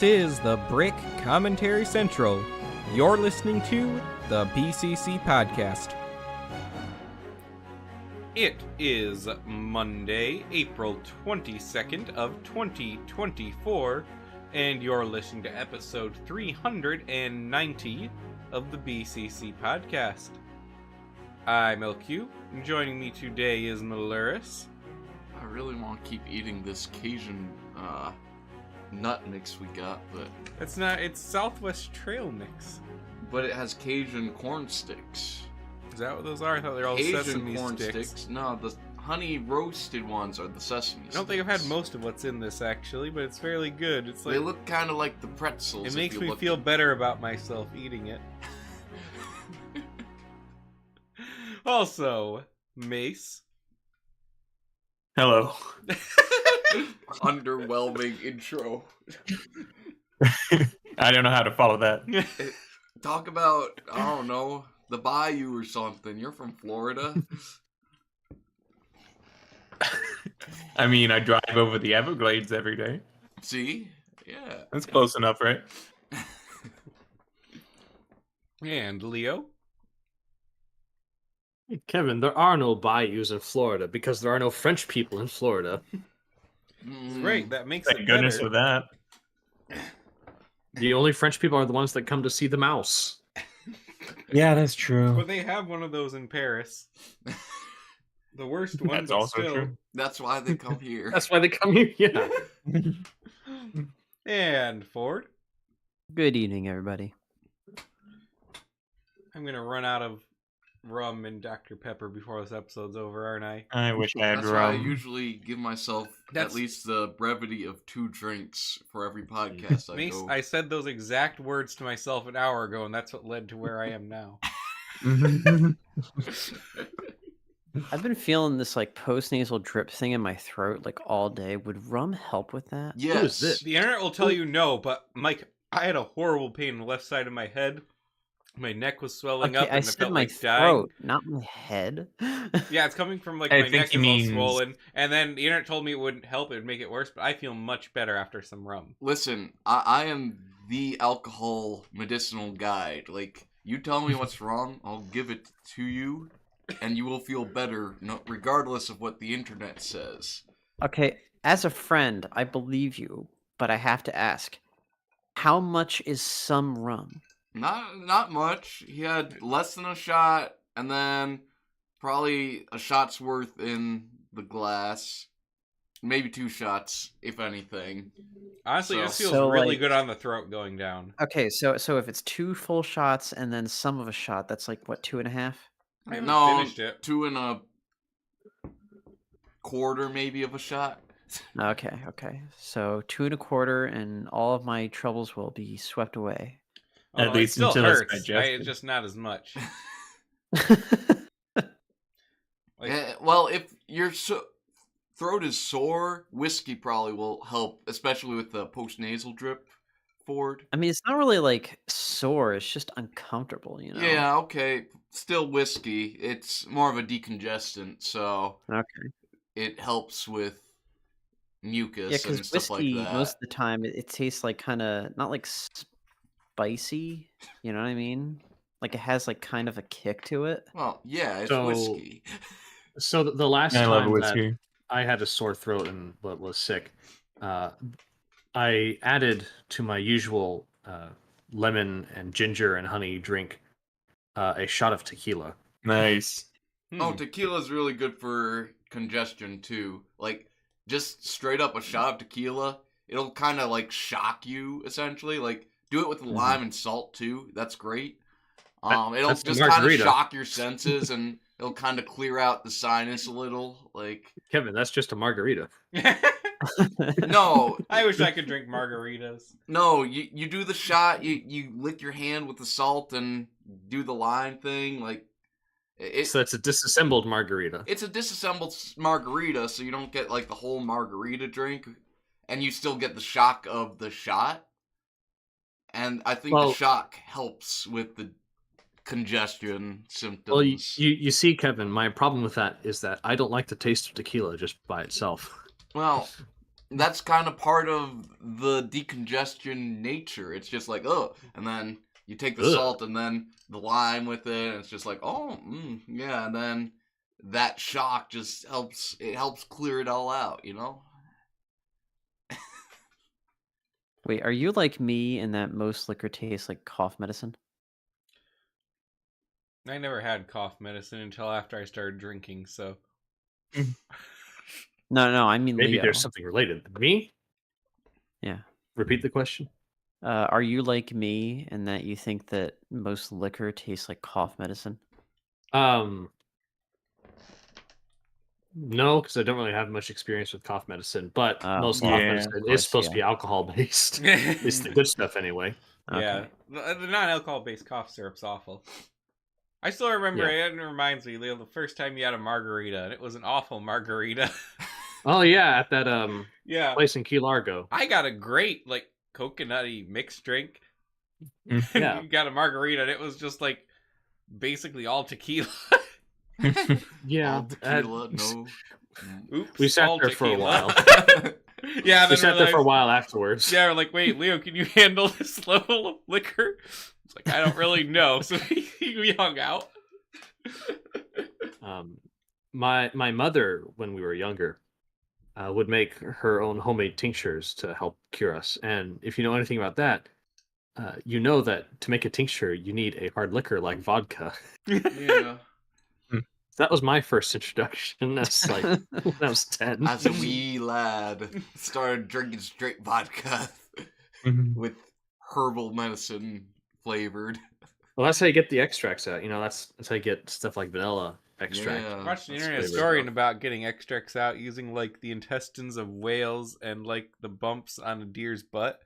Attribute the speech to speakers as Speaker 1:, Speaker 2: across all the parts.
Speaker 1: This is the Brick Commentary Central. You're listening to the BCC podcast.
Speaker 2: It is Monday, April 22nd of 2024, and you're listening to episode 390 of the BCC podcast. I'm LQ, and joining me today is Maluris.
Speaker 3: I really want to keep eating this Cajun nut mix we got, but
Speaker 2: It's Southwest Trail Mix.
Speaker 3: but it has Cajun corn sticks.
Speaker 2: Is that what those are? I thought they were all
Speaker 3: Cajun
Speaker 2: sesame
Speaker 3: corn
Speaker 2: sticks.
Speaker 3: No, the honey roasted ones are the sesame
Speaker 2: I don't think I've had most of what's in this actually, but it's fairly good. It's like
Speaker 3: They look kind of like the pretzels.
Speaker 2: it
Speaker 3: if
Speaker 2: makes
Speaker 3: you
Speaker 2: me
Speaker 3: look
Speaker 2: feel
Speaker 3: at-
Speaker 2: better about myself eating it. Also, Mace.
Speaker 4: Hello.
Speaker 3: Underwhelming intro.
Speaker 4: I don't know how to follow that.
Speaker 3: Talk about, I don't know, the bayou or something. You're from Florida.
Speaker 4: I mean, I drive over the Everglades every day.
Speaker 3: See? Yeah.
Speaker 4: That's close enough, right?
Speaker 2: And Leo.
Speaker 5: Hey, Kevin, there are no bayous in Florida because there are no French people in Florida.
Speaker 2: Great, that makes
Speaker 4: Thank
Speaker 2: it
Speaker 4: goodness
Speaker 2: better.
Speaker 4: for that.
Speaker 5: The only French people are the ones that come to see the mouse.
Speaker 4: Yeah, that's true.
Speaker 2: But they have one of those in Paris. The worst one,
Speaker 4: That's
Speaker 2: but
Speaker 4: also
Speaker 2: still.
Speaker 4: true.
Speaker 3: That's why they come here.
Speaker 5: That's why they come here. Yeah.
Speaker 2: And Ford.
Speaker 6: Good evening, everybody.
Speaker 2: I'm gonna run out of rum and Dr. Pepper before this episode's over, aren't I?
Speaker 4: I wish I had
Speaker 3: That's why I
Speaker 4: rum.
Speaker 3: usually give myself
Speaker 2: That's-
Speaker 3: at least the brevity of 2 drinks for every podcast I
Speaker 2: Mace,
Speaker 3: go.
Speaker 2: I said those exact words to myself an hour ago, and that's what led to where I am now.
Speaker 6: I've been feeling this like post-nasal drip thing in my throat like all day. Would rum help with that?
Speaker 3: Yes.
Speaker 5: Who is this?
Speaker 2: The internet will tell you no, but Mike, I had a horrible pain in the left side of my head. My neck was swelling up,
Speaker 6: I
Speaker 2: and it
Speaker 6: said
Speaker 2: felt
Speaker 6: my
Speaker 2: like dying.
Speaker 6: throat, not my head.
Speaker 2: Yeah, it's coming from like
Speaker 4: I
Speaker 2: my
Speaker 4: think
Speaker 2: neck
Speaker 4: he
Speaker 2: is all
Speaker 4: means-
Speaker 2: swollen, and then the internet told me it wouldn't help; it would make it worse. But I feel much better after some rum.
Speaker 3: Listen, I am the alcohol medicinal guide. Like, you tell me what's wrong, I'll give it to you, and you will feel better, regardless of what the internet says.
Speaker 6: Okay, as a friend, I believe you, but I have to ask, how much is some rum?
Speaker 3: Not much. He had less than a shot, and then probably a shot's worth in the glass. Maybe 2 shots, if anything.
Speaker 2: Honestly, this feels
Speaker 6: So,
Speaker 2: really
Speaker 6: like-
Speaker 2: good on the throat going down.
Speaker 6: Okay, so if it's 2 full shots and then some of a shot, that's like what, 2.5?
Speaker 2: I haven't
Speaker 3: No,
Speaker 2: finished it.
Speaker 3: 2 and a quarter maybe of a shot.
Speaker 6: Okay. So 2.25, and all of my troubles will be swept away.
Speaker 4: At
Speaker 2: Although
Speaker 4: least
Speaker 2: it still
Speaker 4: until it's
Speaker 2: hurts.
Speaker 4: digested.
Speaker 2: It's just not as much. Like,
Speaker 3: Well, if your throat is sore, whiskey probably will help, especially with the post-nasal drip, Ford.
Speaker 6: I mean, it's not really like sore, it's just uncomfortable, you know?
Speaker 3: Yeah, okay. Still whiskey. It's more of a decongestant, so
Speaker 6: Okay.
Speaker 3: it helps with
Speaker 6: Yeah,
Speaker 3: mucus and
Speaker 6: because
Speaker 3: stuff
Speaker 6: whiskey,
Speaker 3: like that.
Speaker 6: most of the time, it tastes like kind of, not like spicy, you know what I mean? Like it has like kind of a kick to it.
Speaker 3: Well, yeah, it's
Speaker 5: So-
Speaker 3: whiskey.
Speaker 5: So the last
Speaker 4: I love
Speaker 5: time that
Speaker 4: whiskey.
Speaker 5: I had a sore throat and was sick, I added to my usual lemon and ginger and honey drink a shot of tequila.
Speaker 4: Nice.
Speaker 3: Oh, tequila's really good for congestion too. Like, just straight up a shot of tequila, it'll kind of like shock you essentially. Like, do it with lime and salt too. That's great. It'll
Speaker 5: that's the
Speaker 3: just kind of
Speaker 5: margarita.
Speaker 3: shock your senses and it'll kind of clear out the sinus a little. Like,
Speaker 5: Kevin, that's just a margarita.
Speaker 3: no,
Speaker 2: I wish I could drink margaritas.
Speaker 3: no, you do the shot, you lick your hand with the salt and do the lime thing. Like,
Speaker 5: So that's a disassembled margarita.
Speaker 3: it's a disassembled margarita, so you don't get like the whole margarita drink, and you still get the shock of the shot. And I think the
Speaker 5: Well-
Speaker 3: shock helps with the congestion symptoms.
Speaker 5: Well, you see, Kevin, my problem with that is that I don't like the taste of tequila just by itself.
Speaker 3: Well, that's kind of part of the decongestion nature. It's just like, oh, and then you take the salt and then the lime with it, and it's just like, oh, yeah, and then that shock just helps clear it all out, you know?
Speaker 6: Wait, are you like me in that most liquor tastes like cough medicine?
Speaker 2: I never had cough medicine until after I started drinking, so.
Speaker 6: No, I mean
Speaker 5: Maybe
Speaker 6: Leo.
Speaker 5: there's something related. Me?
Speaker 6: Yeah.
Speaker 5: Repeat the question.
Speaker 6: Are you like me in that you think that most liquor tastes like cough medicine?
Speaker 5: No, because I don't really have much experience with cough medicine, but
Speaker 6: Oh,
Speaker 5: most
Speaker 6: well,
Speaker 5: cough
Speaker 4: Yeah.
Speaker 5: medicine
Speaker 6: of
Speaker 5: is
Speaker 6: course,
Speaker 5: supposed to be
Speaker 6: yeah.
Speaker 5: alcohol based. At least the good stuff, anyway.
Speaker 2: Yeah,
Speaker 6: Okay.
Speaker 2: the non-alcohol based cough syrup's awful. I still remember it reminds me, Leo, the first time you had a margarita, and it was an awful margarita.
Speaker 5: Oh yeah, at that
Speaker 2: Yeah,
Speaker 5: place in Key Largo.
Speaker 2: I got a great like coconutty mixed drink.
Speaker 4: Mm.
Speaker 2: And
Speaker 5: Yeah.
Speaker 2: you got a margarita, and it was just like basically all tequila.
Speaker 5: Yeah,
Speaker 3: All tequila, no.
Speaker 2: Oops,
Speaker 5: We sat
Speaker 2: all
Speaker 5: there for a
Speaker 2: tequila.
Speaker 5: while.
Speaker 2: Yeah,
Speaker 5: we
Speaker 2: then
Speaker 5: sat there for a
Speaker 2: realized-
Speaker 5: while afterwards.
Speaker 2: Yeah, we're like, wait, Leo, can you handle this level of liquor? It's like, I don't really know. So we hung out.
Speaker 5: My mother, when we were younger, would make her own homemade tinctures to help cure us. And if you know anything about that, you know that to make a tincture, you need a hard liquor like vodka.
Speaker 3: Yeah.
Speaker 5: That was my first introduction. That's like when I was 10.
Speaker 3: As a wee lad, started drinking straight vodka with herbal medicine flavored.
Speaker 5: Well, that's how you get the extracts out. You know, that's how you get stuff like vanilla extract.
Speaker 3: Yeah.
Speaker 2: I watched an
Speaker 5: That's
Speaker 2: internet
Speaker 5: flavor
Speaker 2: story
Speaker 5: stuff.
Speaker 2: about getting extracts out using like the intestines of whales and like the bumps on a deer's butt.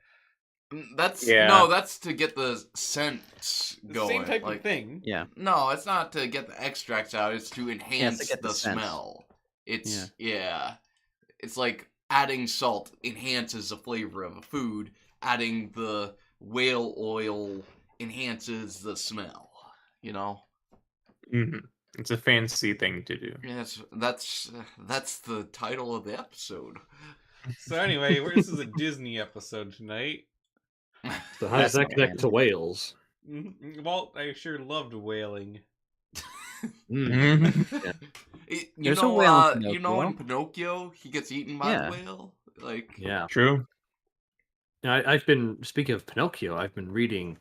Speaker 3: That's
Speaker 4: Yeah.
Speaker 3: no, that's to get the scents
Speaker 2: The
Speaker 3: going.
Speaker 2: same type
Speaker 3: like,
Speaker 2: of thing.
Speaker 6: Yeah.
Speaker 3: No, it's not to get the extracts out. It's to enhance
Speaker 6: get the
Speaker 3: the
Speaker 6: scent.
Speaker 3: smell. It's It's like adding salt enhances the flavor of a food. Adding the whale oil enhances the smell. You know.
Speaker 4: Mhm. It's a fancy thing to do.
Speaker 3: Yes, that's the title of the episode.
Speaker 2: So anyway, this is a Disney episode tonight.
Speaker 5: So how does that
Speaker 6: That's
Speaker 5: connect
Speaker 6: not
Speaker 5: to whales?
Speaker 2: Walt, I sure loved whaling.
Speaker 5: Mm.
Speaker 3: You
Speaker 6: There's a
Speaker 3: know,
Speaker 6: whale in
Speaker 3: you know, in
Speaker 6: Pinocchio.
Speaker 3: Pinocchio, he gets eaten by
Speaker 6: Yeah.
Speaker 3: the whale. Like,
Speaker 5: Yeah.
Speaker 4: True.
Speaker 5: I've been speaking of Pinocchio. I've been reading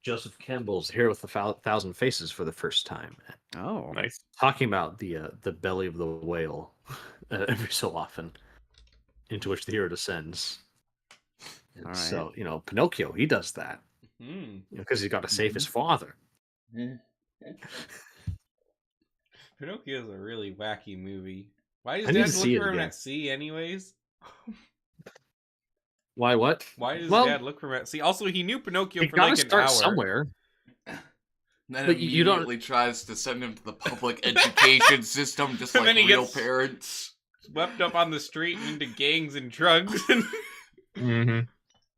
Speaker 5: Joseph Campbell's Hero with a Thousand Faces for the first time,
Speaker 6: Oh.
Speaker 4: Nice.
Speaker 5: talking about the belly of the whale every so often, into which the hero descends. And
Speaker 6: All
Speaker 5: so Pinocchio, he does that
Speaker 2: Hmm.
Speaker 5: because he's got to save his father.
Speaker 2: Pinocchio is a really wacky movie. Why does
Speaker 5: I need
Speaker 2: Dad
Speaker 5: to see
Speaker 2: look
Speaker 5: it
Speaker 2: for him
Speaker 5: again.
Speaker 2: at sea anyways?
Speaker 5: Why? What?
Speaker 2: Why does
Speaker 5: Well,
Speaker 2: Dad look for him at sea? Also, he knew Pinocchio
Speaker 5: You
Speaker 2: for
Speaker 5: gotta
Speaker 2: like an
Speaker 5: start
Speaker 2: hour.
Speaker 5: somewhere.
Speaker 3: then
Speaker 5: But you don't-
Speaker 3: immediately tries to send him to the public education system, just
Speaker 2: And
Speaker 3: like
Speaker 2: then he
Speaker 3: real
Speaker 2: gets-
Speaker 3: parents.
Speaker 2: Swept up on the street and into gangs and drugs.
Speaker 4: Mm-hmm.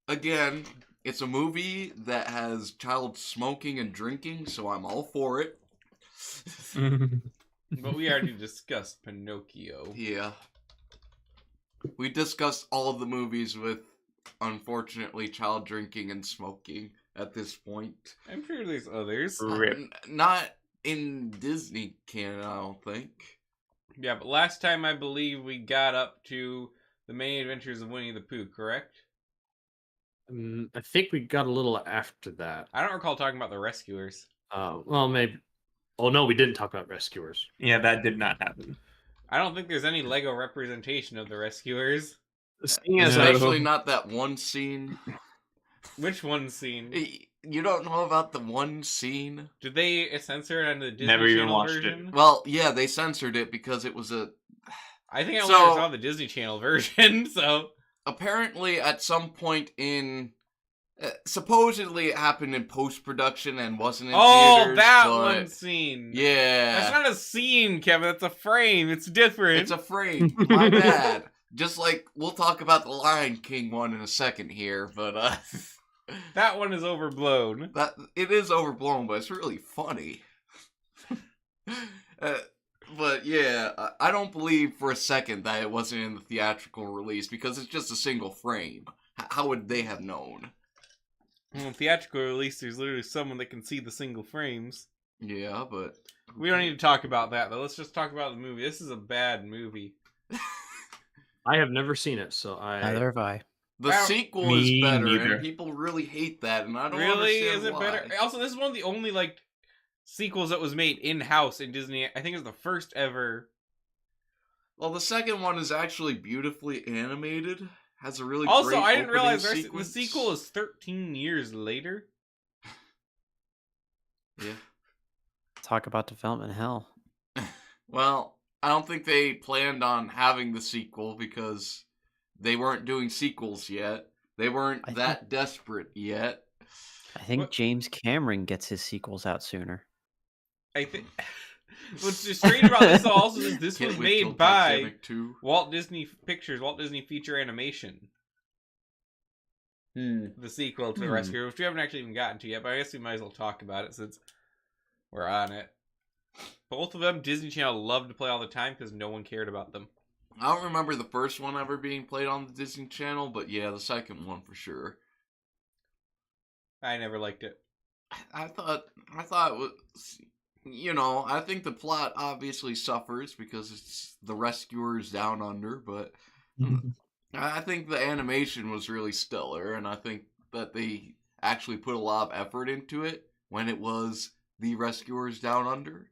Speaker 3: Again, it's a movie that has child smoking and drinking, so I'm all for it.
Speaker 2: But we already discussed Pinocchio.
Speaker 3: Yeah. We discussed all of the movies with, unfortunately, child drinking and smoking at this point.
Speaker 2: I'm sure there's others.
Speaker 4: Rip.
Speaker 3: Not in Disney canon, I don't think.
Speaker 2: Yeah, but last time I believe we got up to the Many Adventures of Winnie the Pooh, correct?
Speaker 5: I think we got a little after that.
Speaker 2: I don't recall talking about the Rescuers.
Speaker 5: Well, maybe. Oh no, we didn't talk about rescuers.
Speaker 4: Yeah, that did not happen.
Speaker 2: I don't think there's any Lego representation of the Rescuers.
Speaker 5: Seeing as
Speaker 4: No.
Speaker 5: I
Speaker 3: Especially not that one scene.
Speaker 2: Which one scene?
Speaker 3: You don't know about the one scene?
Speaker 2: Did they censor it on the Disney
Speaker 4: Never even
Speaker 2: Channel
Speaker 4: watched it.
Speaker 2: version?
Speaker 3: Well, yeah, they censored it because it was
Speaker 2: I think I
Speaker 3: So-
Speaker 2: only saw the Disney Channel version, so...
Speaker 3: apparently at some point in supposedly it happened in post-production and wasn't in
Speaker 2: Oh,
Speaker 3: theaters,
Speaker 2: that
Speaker 3: but
Speaker 2: one scene.
Speaker 3: yeah,
Speaker 2: That's not a scene, Kevin. That's a frame. It's different.
Speaker 3: it's a frame. My bad. Just like we'll talk about the Lion King one in a second here, but
Speaker 2: That one is overblown.
Speaker 3: that it is overblown, but it's really funny. But yeah, I don't believe for a second that it wasn't in the theatrical release because it's just a single frame. How would they have known?
Speaker 2: Well, in theatrical release, there's literally someone that can see the single frames.
Speaker 3: Yeah, but
Speaker 2: We don't need to talk about that, though. Let's just talk about the movie. This is a bad movie.
Speaker 5: I have never seen it, so
Speaker 6: Neither have I.
Speaker 3: the
Speaker 2: Well,
Speaker 3: sequel
Speaker 4: me
Speaker 3: is better,
Speaker 4: neither.
Speaker 3: and people really hate that, and I don't
Speaker 2: Really?
Speaker 3: understand
Speaker 2: Is it
Speaker 3: why.
Speaker 2: better? Also, this is one of the only, like, sequels that was made in-house in Disney. I think it's the first ever.
Speaker 3: Well, the second one is actually beautifully animated. Has a really
Speaker 2: Also,
Speaker 3: great
Speaker 2: I didn't
Speaker 3: opening
Speaker 2: realize the
Speaker 3: sequence.
Speaker 2: sequel is 13 years later.
Speaker 3: Yeah.
Speaker 6: Talk about development hell.
Speaker 3: Well, I don't think they planned on having the sequel because they weren't doing sequels yet. They weren't
Speaker 6: I
Speaker 3: that desperate yet.
Speaker 6: I think
Speaker 2: What-
Speaker 6: James Cameron gets his sequels out sooner.
Speaker 2: I think. What's strange about this also is this
Speaker 3: Can't
Speaker 2: was
Speaker 3: wait till
Speaker 2: made by
Speaker 3: Titanic 2.
Speaker 2: Walt Disney Pictures, Walt Disney Feature Animation. The sequel to The
Speaker 6: Hmm.
Speaker 2: Rescue, which we haven't actually even gotten to yet, but I guess we might as well talk about it since we're on it. Both of them, Disney Channel loved to play all the time because no one cared about them.
Speaker 3: I don't remember the first one ever being played on the Disney Channel, but yeah, the second one for sure.
Speaker 2: I never liked it.
Speaker 3: I thought it was, I think the plot obviously suffers because it's the rescuers down under, but I think the animation was really stellar, and I think that they actually put a lot of effort into it when it was the rescuers down under,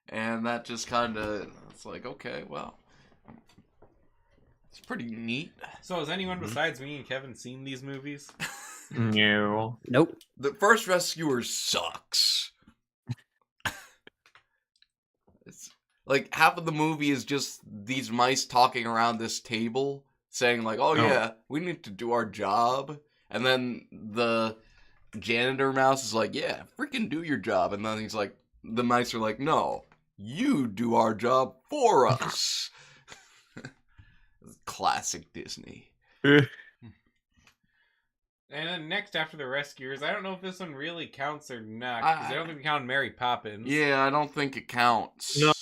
Speaker 3: and that just kind of, it's like, okay, well, it's pretty neat.
Speaker 2: So has anyone besides me and Kevin seen these movies?
Speaker 4: No.
Speaker 6: Nope.
Speaker 3: The first Rescuers sucks. It's like half of the movie is just these mice talking around this table saying like, "Oh yeah, we need to do our job." And then the janitor mouse is like, "Yeah, freaking do your job." And then he's like, the mice are like, "No, you do our job for us." Classic Disney.
Speaker 2: And then next after The Rescuers, I don't know if this one really counts or not, because I don't think we count Mary Poppins.
Speaker 3: Yeah, I don't think it counts.
Speaker 5: No,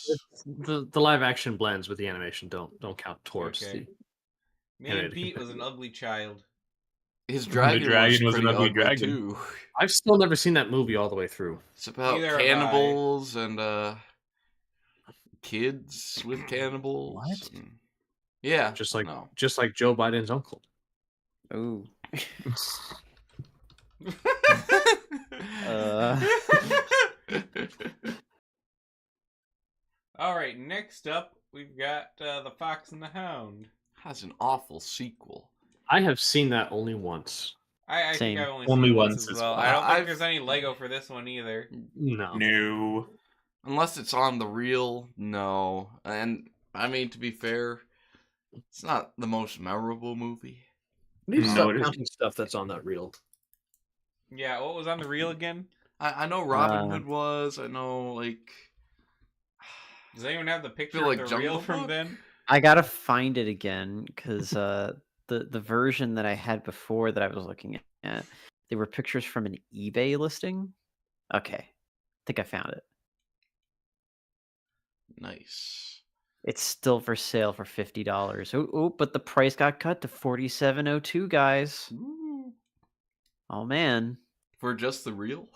Speaker 5: the live action blends with the animation don't count towards
Speaker 2: Okay.
Speaker 5: the.
Speaker 2: Me and Pete was an ugly child.
Speaker 3: His dragon,
Speaker 4: dragon was an
Speaker 3: pretty
Speaker 4: ugly dragon.
Speaker 3: too.
Speaker 5: I've still never seen that movie all the way through.
Speaker 3: It's about
Speaker 2: Neither have I.
Speaker 3: cannibals and kids with cannibals.
Speaker 6: What?
Speaker 3: and- Yeah,
Speaker 5: Just like
Speaker 3: no.
Speaker 5: Joe Biden's uncle.
Speaker 6: Ooh.
Speaker 2: All right, next up, we've got The Fox and the Hound.
Speaker 3: Has an awful sequel.
Speaker 5: I have seen that only once.
Speaker 2: I
Speaker 6: Same.
Speaker 2: think I've only
Speaker 4: Only
Speaker 2: seen it
Speaker 4: once
Speaker 2: as
Speaker 4: as
Speaker 2: well.
Speaker 4: well.
Speaker 2: I don't think
Speaker 3: I've-
Speaker 2: there's any Lego for this one either.
Speaker 5: No.
Speaker 4: No.
Speaker 3: Unless it's on the reel, no. And I mean, to be fair, it's not the most memorable movie.
Speaker 5: Need to
Speaker 4: No,
Speaker 5: stop
Speaker 4: it is-
Speaker 5: counting stuff that's on that reel.
Speaker 2: Yeah, what was on the reel again?
Speaker 3: I know Robin Hood was. I know, like,
Speaker 2: Does anyone have the picture
Speaker 3: like
Speaker 2: of the reel
Speaker 3: Jungle
Speaker 2: from
Speaker 3: Book?
Speaker 2: then?
Speaker 6: I gotta find it again because the version that I had before that I was looking at, they were pictures from an eBay listing. Okay, I think I found it.
Speaker 3: nice.
Speaker 6: It's still for sale for $50. Oh, but the price got cut to $47.02, guys.
Speaker 3: Ooh.
Speaker 6: Oh man,
Speaker 3: For just the reel?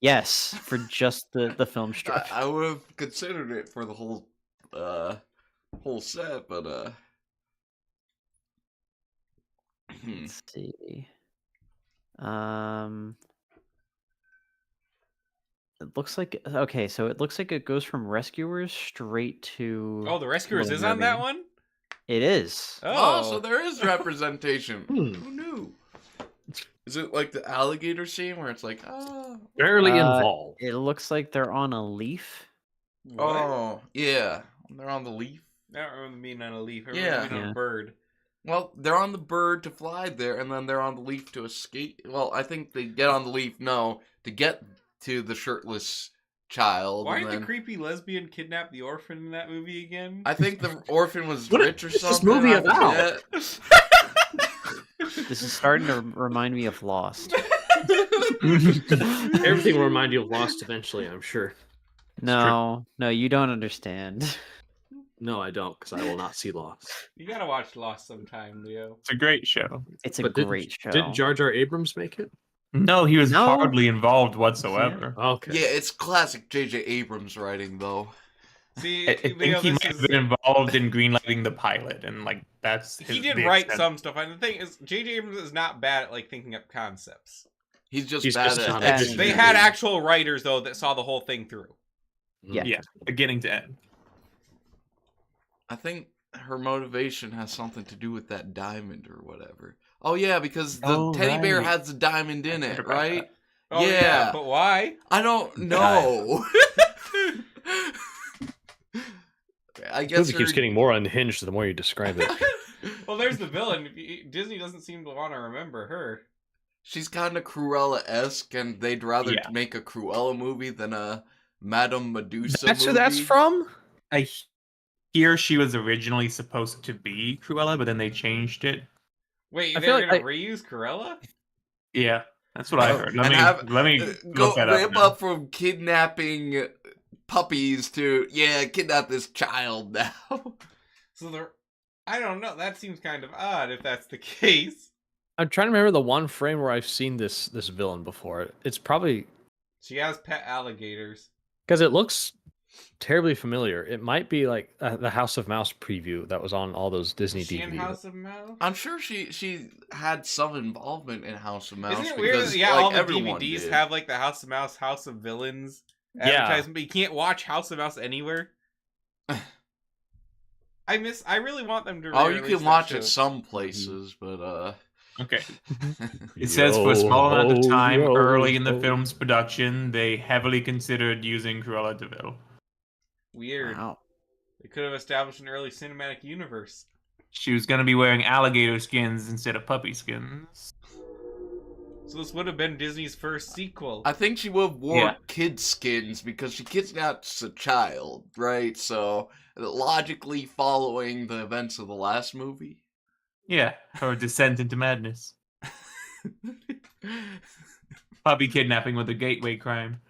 Speaker 6: yes, for just the film strip.
Speaker 3: I would have considered it for the whole set, but
Speaker 6: Let's see. It looks like okay, so it looks like it goes from Rescuers straight to.
Speaker 2: Oh, The Rescuers
Speaker 6: Little
Speaker 2: is on that
Speaker 6: Mermaid.
Speaker 2: one?
Speaker 6: It is.
Speaker 3: oh, so there is representation.
Speaker 5: Hmm.
Speaker 3: Who knew? Is it like the alligator scene where it's like,
Speaker 5: Barely
Speaker 6: Uh,
Speaker 5: involved.
Speaker 6: It looks like they're on a leaf.
Speaker 2: What?
Speaker 3: oh, yeah, they're on the leaf.
Speaker 2: I don't remember being on a leaf. I
Speaker 3: Yeah.
Speaker 2: remember being on
Speaker 6: Yeah.
Speaker 2: a bird.
Speaker 3: Well, they're on the bird to fly there, and then they're on the leaf to escape. Well, I think they get on the leaf, to get to the shirtless child.
Speaker 2: Why
Speaker 3: and
Speaker 2: did
Speaker 3: then-
Speaker 2: the creepy lesbian kidnap the orphan in that movie again?
Speaker 3: I think the orphan was
Speaker 5: What
Speaker 3: rich or
Speaker 5: is this
Speaker 3: something.
Speaker 5: movie
Speaker 3: I
Speaker 5: about?
Speaker 3: forget.
Speaker 6: This is starting to remind me of Lost.
Speaker 5: Everything will remind you of Lost eventually, I'm sure.
Speaker 6: No, you don't understand.
Speaker 5: No, I don't, because I will not see Lost.
Speaker 2: You gotta watch Lost sometime, Leo.
Speaker 4: It's a great show.
Speaker 6: It's a
Speaker 5: But
Speaker 6: great show.
Speaker 5: Didn't Jar Jar Abrams make it?
Speaker 4: No, he was
Speaker 6: No.
Speaker 4: hardly involved whatsoever.
Speaker 5: Okay.
Speaker 3: Yeah, it's classic J.J. Abrams writing, though.
Speaker 2: See,
Speaker 4: I think
Speaker 2: Leo,
Speaker 4: he
Speaker 2: this
Speaker 4: might have
Speaker 2: is...
Speaker 4: been involved in greenlighting the pilot, and like that's his,
Speaker 2: He did
Speaker 4: the
Speaker 2: write
Speaker 4: extent.
Speaker 2: some stuff, and the thing is, J.J. Abrams is not bad at like thinking up concepts.
Speaker 3: He's just
Speaker 5: He's
Speaker 3: bad
Speaker 5: just
Speaker 3: at
Speaker 5: not
Speaker 3: executing.
Speaker 2: They had actual writers though that saw the whole thing through.
Speaker 6: Yeah.
Speaker 4: Yeah, beginning to end.
Speaker 3: I think her motivation has something to do with that diamond or whatever. Oh yeah, because the teddy bear
Speaker 4: right.
Speaker 3: has the diamond in
Speaker 4: I
Speaker 3: it,
Speaker 4: forgot about
Speaker 3: right?
Speaker 4: that.
Speaker 2: Oh
Speaker 3: Yeah.
Speaker 2: but why?
Speaker 3: I don't know. I
Speaker 5: This
Speaker 3: guess
Speaker 5: movie keeps getting more unhinged the more you describe it.
Speaker 2: Well, there's the villain. Disney doesn't seem to want to remember her.
Speaker 3: she's kind of Cruella-esque, and they'd rather
Speaker 4: Yeah.
Speaker 3: make a Cruella movie than a Madame Medusa
Speaker 5: That's
Speaker 3: movie.
Speaker 5: who that's from?
Speaker 4: I hear she was originally supposed to be Cruella, but then they changed it.
Speaker 2: Wait,
Speaker 5: I
Speaker 2: they're
Speaker 5: feel
Speaker 2: gonna
Speaker 5: like
Speaker 2: reuse Cruella?
Speaker 4: Yeah, that's what I heard. Let
Speaker 3: And
Speaker 4: me
Speaker 3: go
Speaker 4: look that
Speaker 3: ramp
Speaker 4: up.
Speaker 3: up from kidnapping puppies to kidnap this child now.
Speaker 2: So I don't know. That seems kind of odd if that's the case.
Speaker 5: I'm trying to remember the one frame where I've seen this villain before. It's probably
Speaker 2: She has pet alligators.
Speaker 5: because it looks terribly familiar. It might be like the House of Mouse preview that was on all those Disney
Speaker 2: Is she in
Speaker 5: DVDs.
Speaker 2: House of Mouse?
Speaker 3: I'm sure she had some involvement in House of Mouse.
Speaker 2: Isn't it weird
Speaker 3: because,
Speaker 2: that yeah,
Speaker 3: like,
Speaker 2: all the
Speaker 3: everyone
Speaker 2: DVDs
Speaker 3: did.
Speaker 2: have like the House of Mouse, House of Villains
Speaker 5: Yeah.
Speaker 2: advertisement, but you can't watch House of Mouse anywhere. I really want them to.
Speaker 3: Oh, you
Speaker 2: re-release
Speaker 3: can
Speaker 2: that
Speaker 3: watch
Speaker 2: show.
Speaker 3: it some places, but
Speaker 4: Okay. It says for a small amount of time
Speaker 5: Yo,
Speaker 4: early in the
Speaker 5: yo.
Speaker 4: film's production, they heavily considered using Cruella de Vil.
Speaker 2: Weird.
Speaker 6: Wow.
Speaker 2: They could have established an early cinematic universe.
Speaker 4: She was going to be wearing alligator skins instead of puppy skins.
Speaker 2: So this would have been Disney's first sequel.
Speaker 3: I think she would have wore
Speaker 4: Yeah.
Speaker 3: kid skins because she kidnaps a child, right? So logically following the events of the last movie.
Speaker 4: Yeah, her descent into madness. Puppy kidnapping with a gateway crime.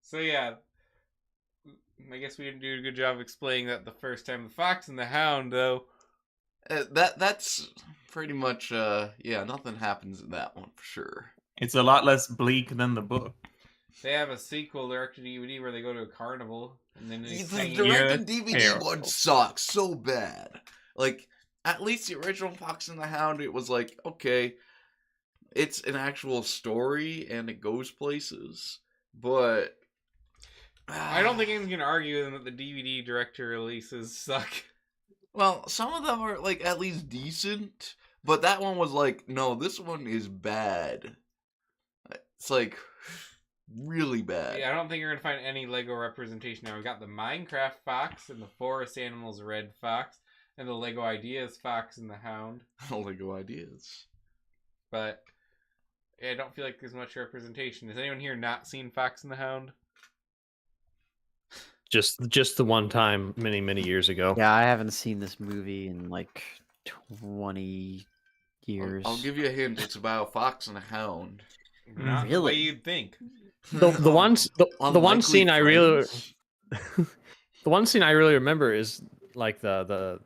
Speaker 2: So yeah, I guess we didn't do a good job explaining that the first time. The Fox and the Hound, though.
Speaker 3: That's pretty much yeah, nothing happens in that one for sure.
Speaker 4: It's a lot less bleak than the book.
Speaker 2: They have a sequel direct to DVD where they go to a carnival and then they
Speaker 3: The
Speaker 2: sing.
Speaker 3: direct to DVD
Speaker 4: terrible.
Speaker 3: one sucks so bad. Like at least the original Fox and the Hound, it was like okay, it's an actual story and it goes places, but
Speaker 2: I don't think anyone can argue that the DVD director releases suck.
Speaker 3: Well, some of them are like at least decent, but that one was like, no, this one is bad. It's like really bad.
Speaker 2: Yeah, I don't think you're gonna find any Lego representation now. We've got the Minecraft Fox and the Forest Animals Red Fox and the Lego Ideas Fox and the Hound.
Speaker 3: Lego ideas.
Speaker 2: But yeah, I don't feel like there's much representation. Has anyone here not seen Fox and the Hound?
Speaker 5: Just the one time many years ago.
Speaker 6: Yeah, I haven't seen this movie in like 20 years.
Speaker 3: I'll give you a hint. It's about a fox and a hound.
Speaker 2: Not the
Speaker 6: Really?
Speaker 2: way you'd think.
Speaker 5: The one
Speaker 3: Unlikely
Speaker 5: scene I really
Speaker 3: friends.
Speaker 5: the one scene I really remember is like the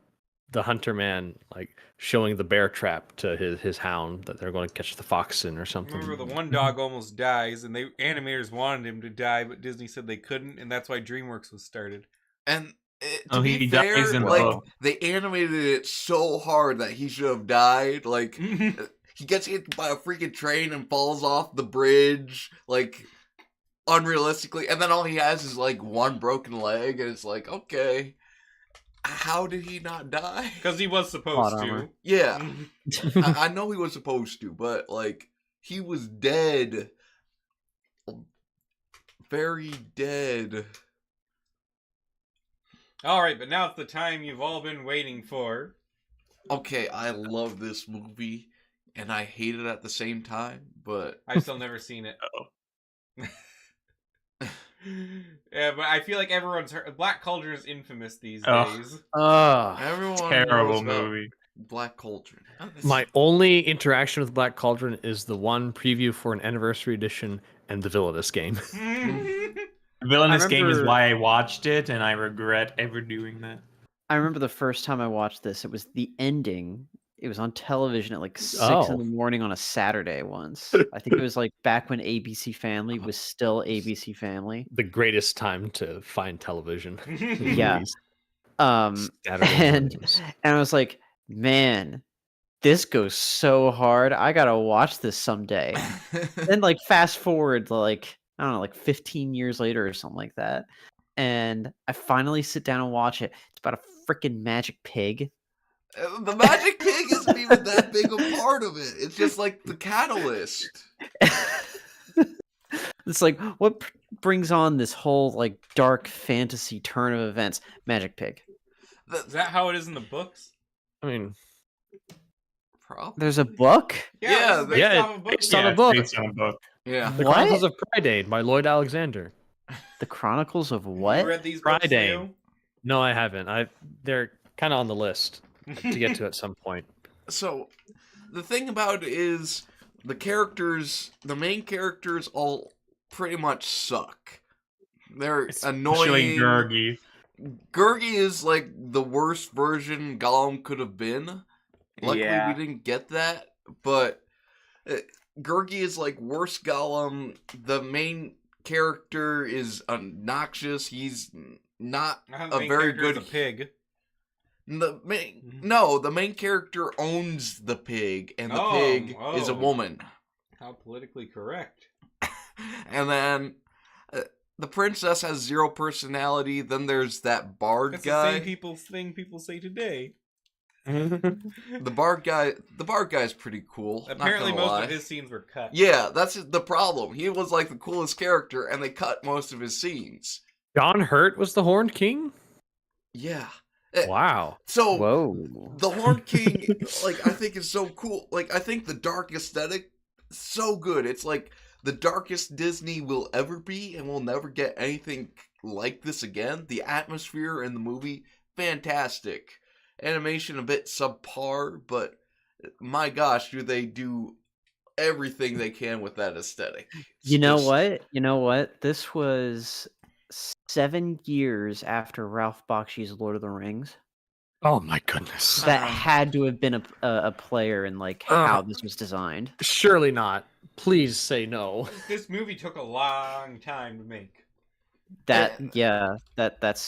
Speaker 5: hunter man like showing the bear trap to his hound that they're going to catch the fox in or something.
Speaker 2: Remember, the one dog almost dies, and animators wanted him to die, but Disney said they couldn't, and that's why DreamWorks was started.
Speaker 3: And to
Speaker 4: Oh,
Speaker 3: be
Speaker 4: he
Speaker 3: fair,
Speaker 4: dies in the
Speaker 3: like
Speaker 4: book.
Speaker 3: they animated it so hard that he should have died. Like he gets hit by a freaking train and falls off the bridge, like unrealistically, and then all he has is like one broken leg, and it's like, okay, how did he not die?
Speaker 2: Because he was supposed
Speaker 6: Plot
Speaker 2: to.
Speaker 6: armor.
Speaker 3: Yeah, I know he was supposed to, but like he was dead, very dead.
Speaker 2: Alright, but now it's the time you've all been waiting for.
Speaker 3: Okay, I love this movie, and I hate it at the same time, but
Speaker 2: I've still never seen it. Yeah, but I feel like everyone's heard. Black Cauldron is infamous these
Speaker 4: Oh.
Speaker 2: days.
Speaker 3: everyone
Speaker 4: Terrible
Speaker 3: knows about
Speaker 4: movie.
Speaker 3: Black Cauldron.
Speaker 5: My only interaction with Black Cauldron is the one preview for an anniversary edition and the Villainous game.
Speaker 4: Villainous game is
Speaker 6: remember-
Speaker 4: why I watched it, and I regret ever doing that.
Speaker 6: I remember the first time I watched this, it was the ending. It was on television at like 6 in the morning on a Saturday once. I think it was like back when ABC Family was still ABC Family.
Speaker 5: The greatest time to find television.
Speaker 6: Yeah.
Speaker 5: Movies. Saturday
Speaker 6: And
Speaker 5: mornings.
Speaker 6: I was like, man, this goes so hard. I gotta watch this someday. Then like fast forward to like, I don't know, like 15 years later or something like that. And I finally sit down and watch it. It's about a freaking magic pig.
Speaker 3: The magic pig isn't even that big a part of it. It's just like the catalyst.
Speaker 6: It's like what brings on this whole like dark fantasy turn of events? Magic pig.
Speaker 2: Is that how it is in the books?
Speaker 5: I mean,
Speaker 3: Probably.
Speaker 6: There's a book?
Speaker 3: Yeah,
Speaker 2: it's based
Speaker 5: yeah,
Speaker 2: off a book.
Speaker 5: based on a
Speaker 4: it's
Speaker 5: book.
Speaker 4: based on a book.
Speaker 3: Yeah.
Speaker 5: The
Speaker 6: What?
Speaker 5: Chronicles of Prydain by Lloyd Alexander.
Speaker 6: The Chronicles of
Speaker 2: You
Speaker 6: what?
Speaker 2: read these books,
Speaker 5: Friday.
Speaker 2: Leo?
Speaker 5: No, I haven't. They're kind of on the list to get to at some point.
Speaker 3: So, the thing about it is the main characters all pretty much suck. They're
Speaker 4: Especially
Speaker 3: annoying.
Speaker 4: Gurgi.
Speaker 3: Gurgi is like the worst version Gollum could have been. Luckily,
Speaker 4: Yeah.
Speaker 3: we didn't get that, but Gurgi is like worst Gollum. The main character is obnoxious. He's not
Speaker 2: I don't
Speaker 3: a
Speaker 2: think
Speaker 3: very
Speaker 2: character is
Speaker 3: good
Speaker 2: a pig.
Speaker 3: the main character owns the pig, and the pig is a
Speaker 2: oh.
Speaker 3: woman.
Speaker 2: How politically correct.
Speaker 3: And then the princess has zero personality. Then there's that bard
Speaker 2: That's
Speaker 3: guy.
Speaker 2: the same thing people say today.
Speaker 3: The bard guy's pretty cool.
Speaker 2: Apparently,
Speaker 3: not gonna
Speaker 2: most
Speaker 3: lie.
Speaker 2: of his scenes were cut.
Speaker 3: Yeah, that's the problem. He was like the coolest character, and they cut most of his scenes.
Speaker 5: John Hurt was the Horned King?
Speaker 3: Yeah.
Speaker 5: Wow.
Speaker 3: So
Speaker 6: Whoa.
Speaker 3: the Horned King, like, I think is so cool. Like, I think the dark aesthetic is so good. It's like the darkest Disney will ever be, and we'll never get anything like this again. The atmosphere in the movie, fantastic. Animation a bit subpar, but my gosh, do they do everything they can with that aesthetic.
Speaker 6: You know
Speaker 3: Just-
Speaker 6: what? You know what? This was 7 years after Ralph Bakshi's Lord of the Rings.
Speaker 5: Oh my goodness.
Speaker 6: That had to have been a player in like how this was designed.
Speaker 5: Surely not. Please say no.
Speaker 2: This movie took a long time to make.
Speaker 6: That that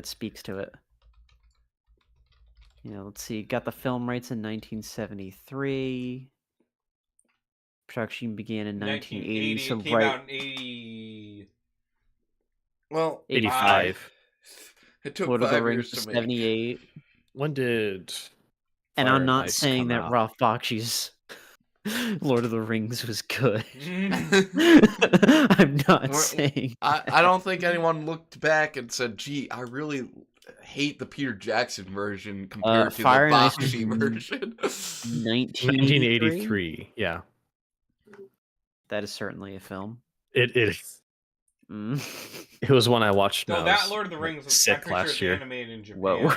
Speaker 6: speaks to it. You know, let's see. Got the film rights in 1973. Production began in 1980. So
Speaker 2: it came
Speaker 6: right,
Speaker 2: out in 80.
Speaker 3: Well,
Speaker 5: 85.
Speaker 3: it took
Speaker 6: Lord of the
Speaker 3: 5
Speaker 6: Rings
Speaker 3: years
Speaker 6: was
Speaker 3: to make.
Speaker 5: 78. When did
Speaker 6: And
Speaker 5: Fire
Speaker 6: I'm not
Speaker 5: Ice
Speaker 6: saying
Speaker 5: come
Speaker 6: that
Speaker 5: out?
Speaker 6: Ralph Bakshi's Lord of the Rings was good.
Speaker 2: Mm.
Speaker 6: I'm not
Speaker 3: We're-
Speaker 6: saying.
Speaker 3: I don't think anyone looked back and said, "Gee, I really hate the Peter Jackson version compared to the
Speaker 6: Fire and Ice was
Speaker 3: Bakshi version."
Speaker 6: 1983.
Speaker 5: 1983. Yeah.
Speaker 6: That is certainly a film.
Speaker 5: It is.
Speaker 6: Mm.
Speaker 5: It was one I watched.
Speaker 2: No,
Speaker 5: when I
Speaker 2: that
Speaker 5: was
Speaker 2: Lord of the Rings was
Speaker 5: sick
Speaker 2: I'm pretty sure
Speaker 5: last
Speaker 2: it's
Speaker 5: year.
Speaker 2: animated in Japan.
Speaker 6: Whoa.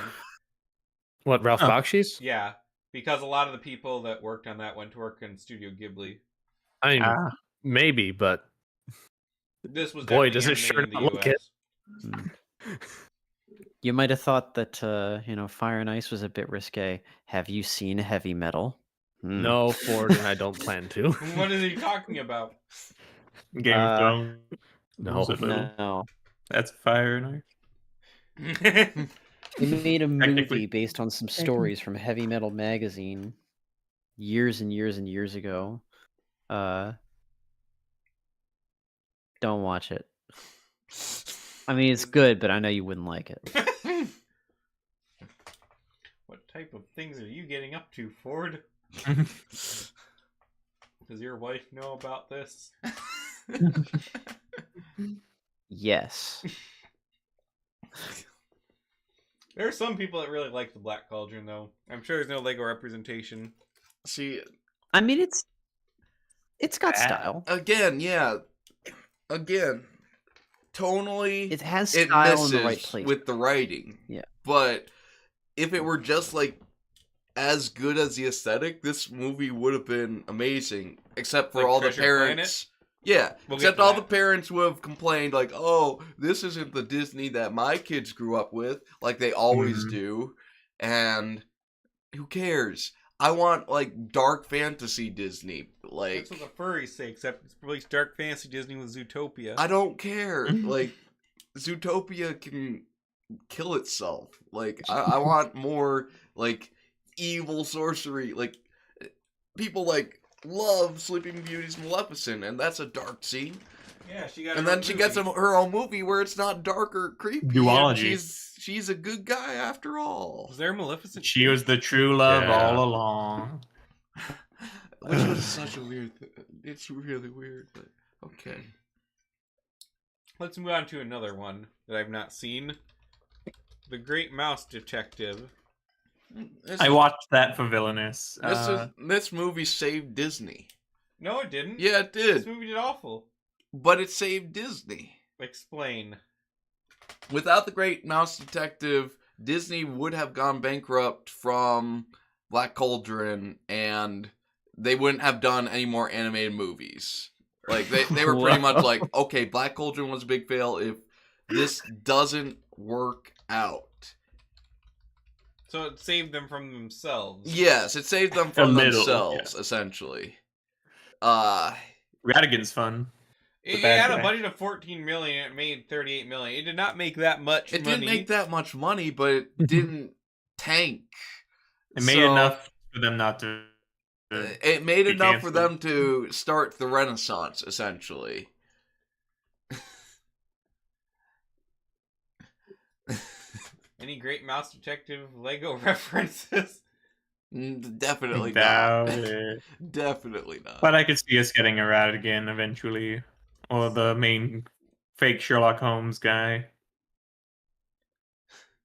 Speaker 5: What, Ralph
Speaker 4: Oh.
Speaker 5: Bakshi's?
Speaker 2: Yeah, because a lot of the people that worked on that went to work in Studio Ghibli.
Speaker 5: I mean,
Speaker 6: Ah.
Speaker 5: maybe, but
Speaker 2: This was
Speaker 5: Boy,
Speaker 2: definitely
Speaker 5: does it sure
Speaker 2: animated in
Speaker 5: not
Speaker 2: the
Speaker 5: look it.
Speaker 2: US.
Speaker 6: You might have thought that Fire and Ice was a bit risque. Have you seen Heavy Metal? Hmm.
Speaker 5: no, Ford, and I don't plan to.
Speaker 2: What is he talking about?
Speaker 4: Game of Thrones.
Speaker 5: No.
Speaker 4: Was it little?
Speaker 6: No.
Speaker 4: That's Fire and Ice.
Speaker 6: They made a movie
Speaker 4: Technically-
Speaker 6: based on some stories from Heavy Metal magazine years and years and years ago. Don't watch it. I mean, it's good, but I know you wouldn't like it.
Speaker 2: What type of things are you getting up to, Ford? Does your wife know about this?
Speaker 6: Yes.
Speaker 2: There are some people that really like the Black Cauldron, though. I'm sure there's no Lego representation.
Speaker 3: See,
Speaker 6: I mean, it's got style.
Speaker 3: again, tonally,
Speaker 6: It has
Speaker 3: it
Speaker 6: style
Speaker 3: misses
Speaker 6: in the right place.
Speaker 3: with the writing.
Speaker 6: Yeah.
Speaker 3: But if it were just like as good as the aesthetic, this movie would have been amazing, except for
Speaker 2: Like
Speaker 3: all the
Speaker 2: Treasure
Speaker 3: parents. Yeah,
Speaker 2: We'll get
Speaker 3: except
Speaker 2: to
Speaker 3: all
Speaker 2: that.
Speaker 3: the parents would have complained, like, oh, this isn't the Disney that my kids grew up with, like they always
Speaker 4: Mhm.
Speaker 3: do. And who cares? I want, like, dark fantasy Disney. Like,
Speaker 2: That's what the furries say, except it's released Dark Fantasy Disney with Zootopia.
Speaker 3: I don't care. Like, Zootopia can kill itself. Like, I want more, like, evil sorcery. Like, people, like, love Sleeping Beauty's Maleficent, and that's a dark scene.
Speaker 2: Yeah, she got
Speaker 3: And
Speaker 2: her
Speaker 3: then
Speaker 2: own
Speaker 3: she gets
Speaker 2: movie.
Speaker 3: her own movie where it's not dark or creepy. and
Speaker 4: Duology.
Speaker 3: she's a good guy after all.
Speaker 2: Was there a Maleficent?
Speaker 4: She was the true love
Speaker 5: Yeah.
Speaker 4: all along.
Speaker 3: Which was such a weird thing. It's really weird, but okay.
Speaker 2: Let's move on to another one that I've not seen. The Great Mouse Detective.
Speaker 4: I watched that for Villainous.
Speaker 3: This movie saved Disney.
Speaker 2: No, it didn't.
Speaker 3: Yeah, it
Speaker 2: This
Speaker 3: did.
Speaker 2: movie did awful.
Speaker 3: But it saved Disney.
Speaker 2: Explain.
Speaker 3: Without the Great Mouse Detective, Disney would have gone bankrupt from Black Cauldron, and they wouldn't have done any more animated movies. Like, they were pretty much like, okay, Black Cauldron was a big fail. If this doesn't work out.
Speaker 2: So it saved them from themselves.
Speaker 3: Yes, it saved them from
Speaker 4: little,
Speaker 3: themselves, essentially.
Speaker 4: Radigan's fun.
Speaker 2: It
Speaker 4: bad
Speaker 2: had a
Speaker 4: guy.
Speaker 2: budget of 14 million. It made 38 million. It did not make that much
Speaker 3: It
Speaker 2: money.
Speaker 3: didn't make that much money, but it didn't tank.
Speaker 4: It made
Speaker 3: So,
Speaker 4: enough for them not to.
Speaker 3: It made
Speaker 4: be
Speaker 3: enough for
Speaker 4: canceled.
Speaker 3: them to start the Renaissance, essentially.
Speaker 2: Any Great Mouse Detective Lego references?
Speaker 3: Definitely
Speaker 4: Doubt
Speaker 3: not.
Speaker 4: it.
Speaker 3: Definitely not.
Speaker 4: But I could see us getting a Radigan eventually, or the main fake Sherlock Holmes guy.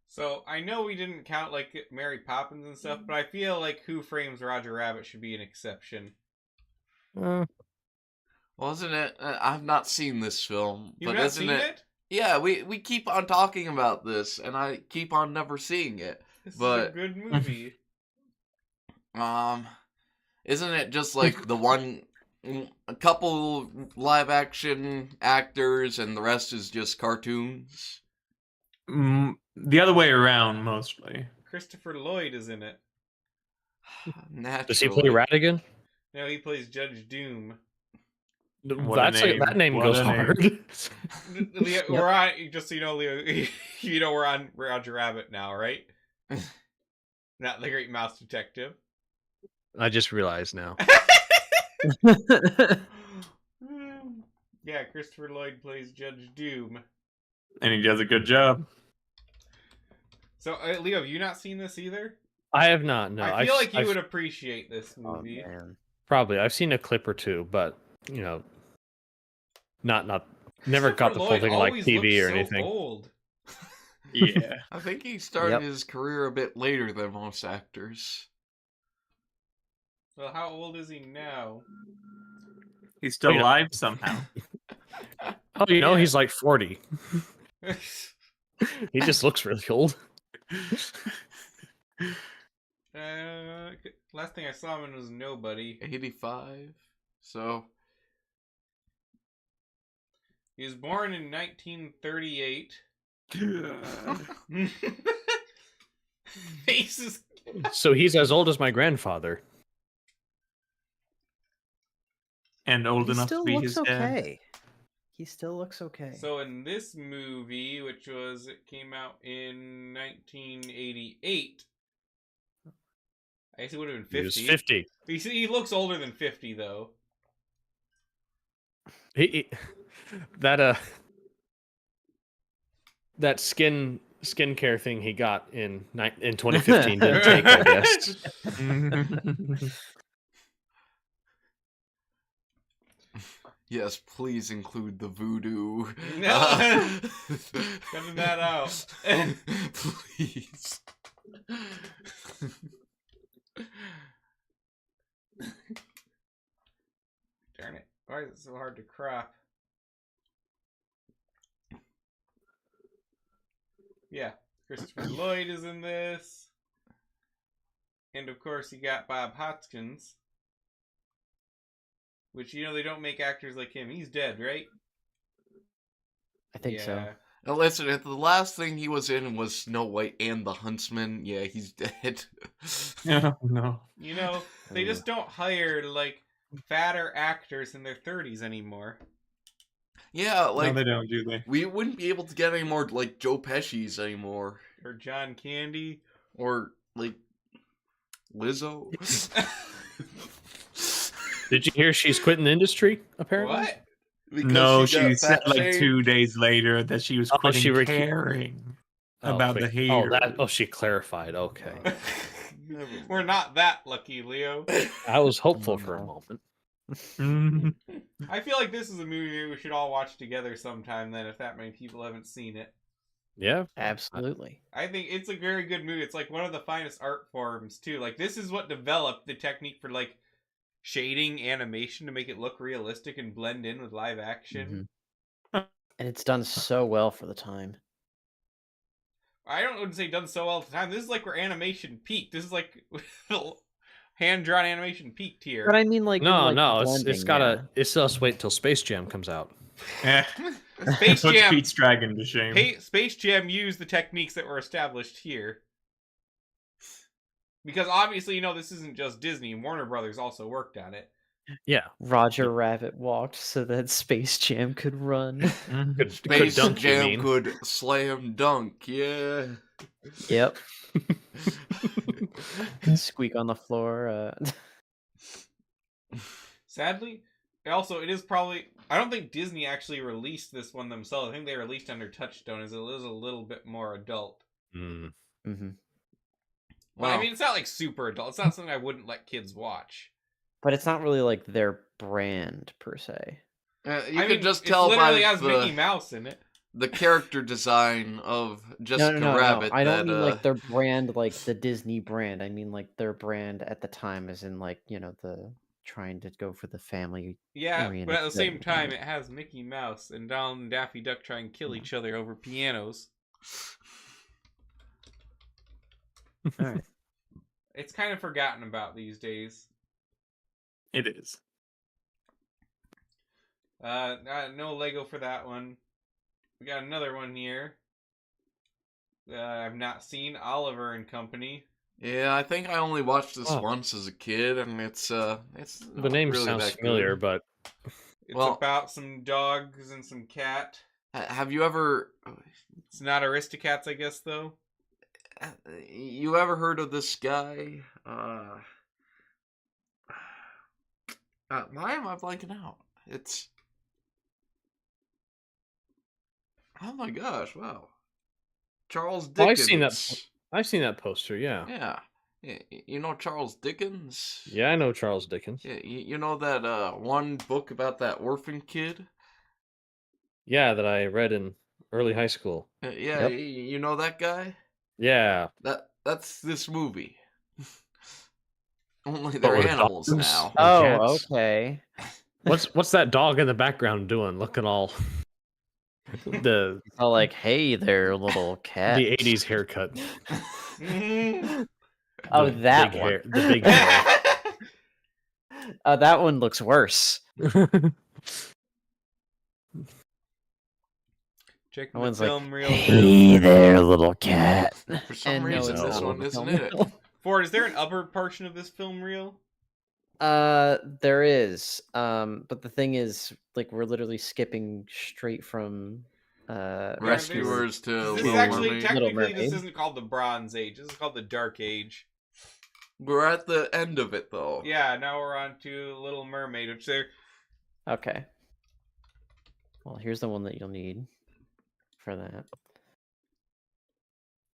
Speaker 2: So I know we didn't count like Mary Poppins and stuff, but I feel like Who Frames Roger Rabbit should be an exception.
Speaker 3: Wasn't it? I've not seen this film,
Speaker 2: You've
Speaker 3: but
Speaker 2: not
Speaker 3: isn't
Speaker 2: seen it?
Speaker 3: Yeah, we keep on talking about this, and I keep on never seeing it.
Speaker 2: This is a
Speaker 3: But-
Speaker 2: good movie.
Speaker 3: Isn't it just like a couple live action actors, and the rest is just cartoons?
Speaker 4: The other way around, mostly.
Speaker 2: Christopher Lloyd is in it.
Speaker 3: Naturally.
Speaker 5: Does he play Radigan?
Speaker 2: No, he plays Judge Doom.
Speaker 4: What a
Speaker 5: That's
Speaker 4: name.
Speaker 5: that name
Speaker 4: What
Speaker 5: goes
Speaker 4: a name.
Speaker 5: hard.
Speaker 2: Leo, we're on. Just so you know, Leo, you know we're on Roger Rabbit now, right? Not the Great Mouse Detective.
Speaker 5: I just realized now.
Speaker 2: Yeah, Christopher Lloyd plays Judge Doom.
Speaker 4: And he does a good job.
Speaker 2: So, Leo, have you not seen this either?
Speaker 5: I have not. No,
Speaker 2: I feel like you
Speaker 5: I've-
Speaker 2: would appreciate this
Speaker 6: Oh,
Speaker 2: movie.
Speaker 6: man.
Speaker 5: Probably. I've seen a clip or two, but you know, not never got the full
Speaker 2: Christopher
Speaker 5: thing
Speaker 2: Lloyd
Speaker 5: like
Speaker 2: always
Speaker 5: TV or
Speaker 2: looks so
Speaker 5: anything.
Speaker 2: Old.
Speaker 4: Yeah.
Speaker 3: I think he started
Speaker 6: Yep.
Speaker 3: his career a bit later than most actors.
Speaker 2: Well, how old is he now?
Speaker 4: He's still
Speaker 5: Wait a-
Speaker 4: alive somehow.
Speaker 5: Oh, you know,
Speaker 2: Yeah.
Speaker 5: he's like 40. He just looks really old.
Speaker 2: Last thing I saw him in was Nobody.
Speaker 3: 85. So
Speaker 2: He was born in 1938. Faces.
Speaker 5: So he's as old as my grandfather.
Speaker 4: And old
Speaker 6: He
Speaker 4: enough
Speaker 6: still
Speaker 4: to be
Speaker 6: looks
Speaker 4: his dad.
Speaker 6: okay. He still looks okay.
Speaker 2: So in this movie, it came out in 1988. I guess it would have been
Speaker 5: He was
Speaker 2: 50.
Speaker 5: 50.
Speaker 2: He looks older than 50 though.
Speaker 5: He that skincare thing he got in 2015 didn't take, I guess.
Speaker 3: yes, please include the voodoo.
Speaker 2: No. Cutting that out.
Speaker 3: Please.
Speaker 2: Darn it. Why is it so hard to crop? Yeah, Christopher Lloyd is in this. And of course, you got Bob Hoskins. Which, they don't make actors like him. He's dead, right?
Speaker 6: I think so.
Speaker 3: Now listen, if the last thing he was in was Snow White and the Huntsman, yeah, he's dead.
Speaker 4: No.
Speaker 2: They just don't hire, fatter actors in their 30s anymore.
Speaker 3: Yeah,
Speaker 4: No, they don't, do they?
Speaker 3: we wouldn't be able to get any more, Joe Pesci's anymore.
Speaker 2: Or John Candy.
Speaker 3: Or, Lizzo.
Speaker 5: Did you hear she's quitting the industry? Apparently.
Speaker 2: What?
Speaker 3: Because
Speaker 4: No,
Speaker 3: got
Speaker 4: she said
Speaker 3: fat shamed.
Speaker 4: 2 days later that she was quitting
Speaker 5: she
Speaker 4: caring about the
Speaker 5: quick.
Speaker 4: hater.
Speaker 5: She clarified. Okay.
Speaker 2: We're not that lucky, Leo.
Speaker 5: I was hopeful for a moment.
Speaker 4: Mhm.
Speaker 2: I feel like this is a movie we should all watch together sometime then, if that many people haven't seen it.
Speaker 5: Yeah.
Speaker 6: Absolutely.
Speaker 2: I think it's a very good movie. It's one of the finest art forms too. This is what developed the technique for shading animation to make it look realistic and blend in with live action.
Speaker 6: And it's done so well for the time.
Speaker 2: I don't want to say done so well at the time. This is where animation peaked. This is hand-drawn animation peaked here.
Speaker 6: But I mean,
Speaker 5: No, it's gotta. It's just wait till Space Jam comes out.
Speaker 2: Space
Speaker 4: Puts
Speaker 2: Jam.
Speaker 4: Pete's Dragon to shame.
Speaker 2: Space Jam used the techniques that were established here. Because obviously, this isn't just Disney. Warner Brothers also worked on it.
Speaker 5: Yeah.
Speaker 6: Roger Rabbit walked so that Space Jam could run.
Speaker 5: Could
Speaker 3: Space
Speaker 5: dunk, you
Speaker 3: Jam
Speaker 5: mean.
Speaker 3: could slam dunk, yeah.
Speaker 6: Yep. Squeak on the floor.
Speaker 2: Sadly, also, it is probably... I don't think Disney actually released this one themselves. I think they released under Touchstone, as it is a little bit more adult.
Speaker 6: Mm-hmm.
Speaker 2: Well, I mean, it's not super adult. It's not something I wouldn't let kids watch.
Speaker 6: But it's not really their brand per se.
Speaker 3: You can just tell
Speaker 2: it literally
Speaker 3: by
Speaker 2: has Mickey Mouse in it.
Speaker 3: The character design of Jessica
Speaker 6: No.
Speaker 3: Rabbit.
Speaker 6: I don't mean their brand, the Disney brand. I mean their brand at the time, as in the trying to go for the family.
Speaker 2: Yeah, but at the same
Speaker 6: thing.
Speaker 2: time, it has Mickey Mouse and Donald and Daffy Duck try and kill each other over pianos.
Speaker 6: All right.
Speaker 2: It's kind of forgotten about these days.
Speaker 4: It is.
Speaker 2: No Lego for that one. We got another one here. I've not seen Oliver and Company.
Speaker 3: Yeah, I think I only watched this once as a kid, and it's
Speaker 5: The name
Speaker 3: really
Speaker 5: sounds
Speaker 3: that
Speaker 5: familiar,
Speaker 3: good.
Speaker 5: but
Speaker 2: It's about some dogs and some cat.
Speaker 3: Have you ever?
Speaker 2: It's not Aristocats, I guess, though.
Speaker 3: You ever heard of this guy? Why am I blanking out? It's. Oh my gosh! Wow, Charles Dickens.
Speaker 5: I've seen that poster. Yeah.
Speaker 3: Yeah. You know Charles Dickens?
Speaker 5: Yeah, I know Charles Dickens.
Speaker 3: Yeah, you know that one book about that orphan kid?
Speaker 5: Yeah, that I read in early high school.
Speaker 3: Yeah, you know that guy?
Speaker 5: Yeah.
Speaker 3: That's this movie. Only
Speaker 5: But
Speaker 3: they're
Speaker 5: with
Speaker 3: animals
Speaker 5: dogs
Speaker 3: now.
Speaker 5: and
Speaker 6: Oh,
Speaker 5: cats.
Speaker 6: okay.
Speaker 5: What's that dog in the background doing? Looking all the
Speaker 6: Hey there, little cat.
Speaker 5: the 80s haircut.
Speaker 6: Oh,
Speaker 5: The
Speaker 6: that
Speaker 5: big
Speaker 6: one.
Speaker 5: hair, the big hair.
Speaker 6: That one looks worse.
Speaker 2: Check
Speaker 6: That
Speaker 2: the
Speaker 6: one's
Speaker 2: film reel.
Speaker 6: Hey there, little cat.
Speaker 3: For some
Speaker 6: And no,
Speaker 3: reason,
Speaker 6: it's
Speaker 3: this
Speaker 6: not
Speaker 3: one
Speaker 6: the
Speaker 3: isn't
Speaker 6: film
Speaker 3: it.
Speaker 6: reel.
Speaker 2: Ford, is there an upper portion of this film reel?
Speaker 6: There is. But the thing is, we're literally skipping straight from
Speaker 3: Rescuers to
Speaker 2: This is
Speaker 3: Little
Speaker 2: actually,
Speaker 3: Mermaid.
Speaker 2: technically,
Speaker 6: Mermaid.
Speaker 2: this isn't called the Bronze Age. This is called the Dark Age.
Speaker 3: We're at the end of it, though.
Speaker 2: Yeah, now we're on to Little Mermaid, which they're...
Speaker 6: Okay. Well, here's the one that you'll need for that.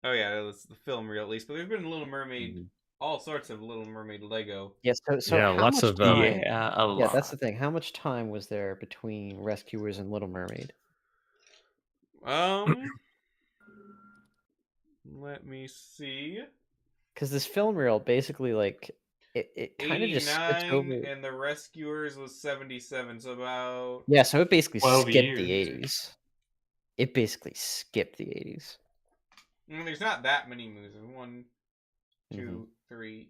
Speaker 2: Oh yeah, that's the film reel at least. But there's been Little Mermaid, all sorts of Little Mermaid Lego.
Speaker 6: Yes. So
Speaker 5: Yeah,
Speaker 6: how
Speaker 5: lots
Speaker 6: much
Speaker 5: of,
Speaker 6: time-
Speaker 4: Yeah, a lot.
Speaker 6: Yeah, that's the thing. How much time was there between Rescuers and Little Mermaid?
Speaker 2: Let me see.
Speaker 6: Because this film reel basically it kind of just skips
Speaker 2: 89
Speaker 6: over.
Speaker 2: and the Rescuers was 77, so about...
Speaker 6: Yeah, so it basically
Speaker 4: 12
Speaker 6: skipped the
Speaker 4: years.
Speaker 6: 80s. It basically skipped the 80s.
Speaker 2: There's not that many movies. There's 1, 2,
Speaker 6: Mhm.
Speaker 2: 3,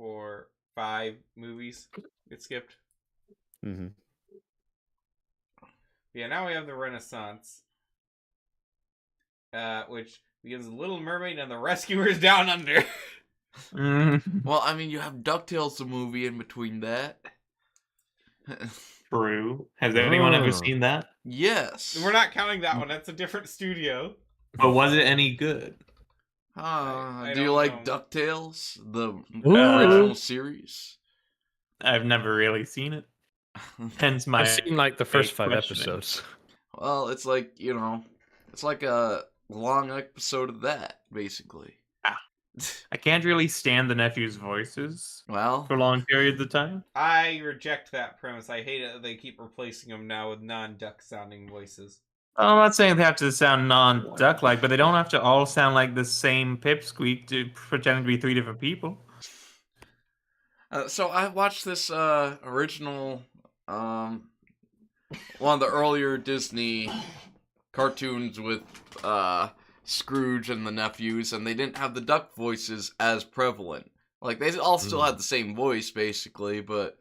Speaker 2: 4, 5 movies get skipped.
Speaker 6: Mhm.
Speaker 2: Yeah, now we have the Renaissance, which begins with Little Mermaid and the Rescuers Down Under.
Speaker 3: Well, I mean, you have DuckTales, the movie, in between that.
Speaker 4: True. Has anyone ever
Speaker 5: Oh.
Speaker 4: seen that?
Speaker 3: Yes.
Speaker 2: We're not counting that one. That's a different studio.
Speaker 4: But was it any good?
Speaker 2: I
Speaker 3: Do you
Speaker 2: don't
Speaker 3: like
Speaker 2: know.
Speaker 3: DuckTales, the
Speaker 5: Ooh.
Speaker 3: original series?
Speaker 4: I've never really seen it. Hence my.
Speaker 5: I've seen like the first 5
Speaker 4: questioning.
Speaker 5: episodes.
Speaker 3: Well, it's like, it's like a long episode of that, basically.
Speaker 4: I can't really stand the nephew's voices
Speaker 3: Well,
Speaker 4: for long periods of time.
Speaker 2: I reject that premise. I hate it that they keep replacing them now with non-duck sounding voices.
Speaker 4: I'm not saying they have to sound non-duck like, but they don't have to all sound like the same pipsqueak to pretend to be 3 different people.
Speaker 3: so I watched this original, one of the earlier Disney cartoons with Scrooge and the nephews, and they didn't have the duck voices as prevalent. Like, they all still had the same voice, basically, but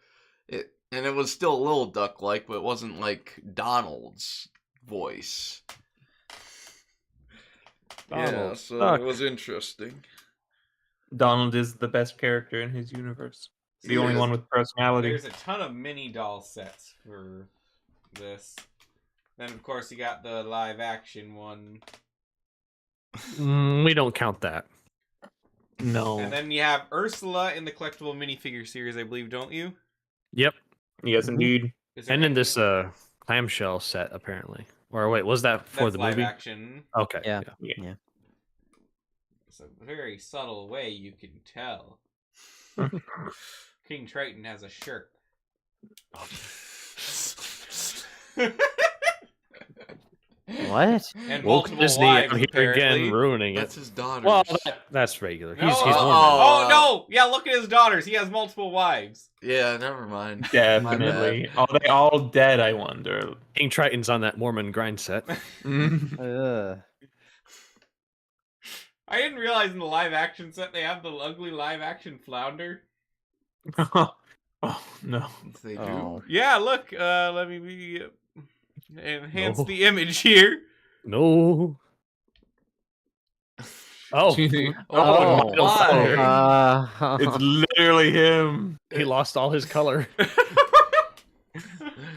Speaker 3: it was still a little duck-like, but it wasn't like Donald's voice. Yeah,
Speaker 5: Donald
Speaker 3: so
Speaker 5: Duck.
Speaker 3: it was interesting.
Speaker 4: Donald is the best character in his universe. The
Speaker 3: He
Speaker 4: only
Speaker 3: is.
Speaker 4: one with personality.
Speaker 2: There's a ton of mini doll sets for this. Then, of course, you got the live action one.
Speaker 5: We don't count that.
Speaker 4: No.
Speaker 2: And then you have Ursula in the collectible minifigure series, I believe, don't you?
Speaker 5: Yep.
Speaker 4: Yes, indeed.
Speaker 2: Is there
Speaker 5: And in
Speaker 2: any-
Speaker 5: this clamshell set, apparently. Or wait, was that for
Speaker 2: that's
Speaker 5: the
Speaker 2: live
Speaker 5: movie?
Speaker 2: action.
Speaker 5: Okay.
Speaker 6: Yeah.
Speaker 2: It's a very subtle way you can tell. King Triton has a shirt.
Speaker 6: What?
Speaker 2: And
Speaker 5: Woke
Speaker 2: multiple
Speaker 5: Disney
Speaker 2: wives,
Speaker 5: out here
Speaker 2: apparently.
Speaker 5: again, ruining it.
Speaker 3: That's his daughter.
Speaker 5: Well, that's regular.
Speaker 2: No,
Speaker 5: He's
Speaker 2: oh,
Speaker 5: Mormon.
Speaker 2: oh, no! Yeah, look at his daughters. He has multiple wives.
Speaker 3: Yeah, never mind.
Speaker 4: Definitely. Are they all dead, I wonder?
Speaker 5: King Triton's on that Mormon grind set.
Speaker 6: Ugh.
Speaker 2: I didn't realize in the live action set they have the ugly live action flounder.
Speaker 4: Oh, no.
Speaker 3: They do.
Speaker 6: Oh.
Speaker 2: Yeah, look. Let me enhance
Speaker 5: No.
Speaker 2: the image here.
Speaker 5: No. Oh,
Speaker 3: Oh,
Speaker 6: Oh.
Speaker 3: why?
Speaker 4: It's literally him.
Speaker 5: he lost all his color.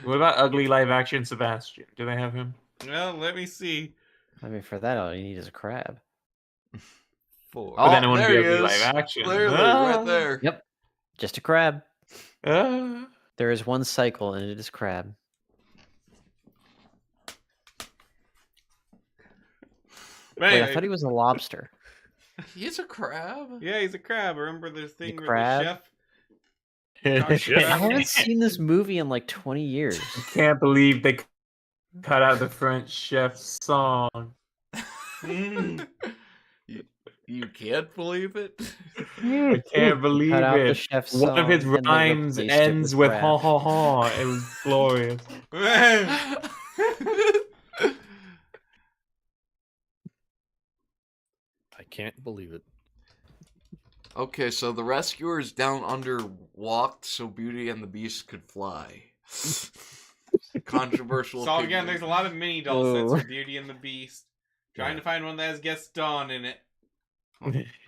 Speaker 4: What about ugly live action Sebastian? Do they have him?
Speaker 2: Well, let me see.
Speaker 6: I mean, for that, all you need is a crab.
Speaker 2: 4.
Speaker 3: Oh,
Speaker 4: But then it wouldn't
Speaker 3: there
Speaker 4: be
Speaker 3: he
Speaker 4: ugly
Speaker 3: is.
Speaker 4: live action.
Speaker 3: Clearly,
Speaker 4: Ah.
Speaker 3: right there.
Speaker 6: Yep. Just a crab.
Speaker 4: Ah.
Speaker 6: There is one cycle, and it is crab.
Speaker 2: But
Speaker 6: Wait, I
Speaker 2: anyway,
Speaker 6: thought he was a lobster.
Speaker 3: He's a crab.
Speaker 2: yeah, he's a crab. Remember this thing where
Speaker 6: crab?
Speaker 2: the
Speaker 6: I
Speaker 2: chef?
Speaker 6: haven't seen this movie in like 20 years.
Speaker 4: Can't believe they cut out the French chef's song.
Speaker 2: Mm.
Speaker 3: You can't believe it?
Speaker 4: I can't believe
Speaker 6: Cut out the
Speaker 4: it.
Speaker 6: chef's
Speaker 4: One of his
Speaker 6: song, and they
Speaker 4: rhymes
Speaker 6: replaced it
Speaker 4: ends with ha
Speaker 6: crab.
Speaker 4: ha ha. It was glorious.
Speaker 5: I can't believe it.
Speaker 3: Okay, so the rescuers down under walked so Beauty and the Beast could fly. Controversial.
Speaker 2: So again,
Speaker 3: opinion.
Speaker 2: there's a lot of mini doll sets
Speaker 6: Oh.
Speaker 2: for Beauty and the Beast. Trying to find one that has Gaston in it.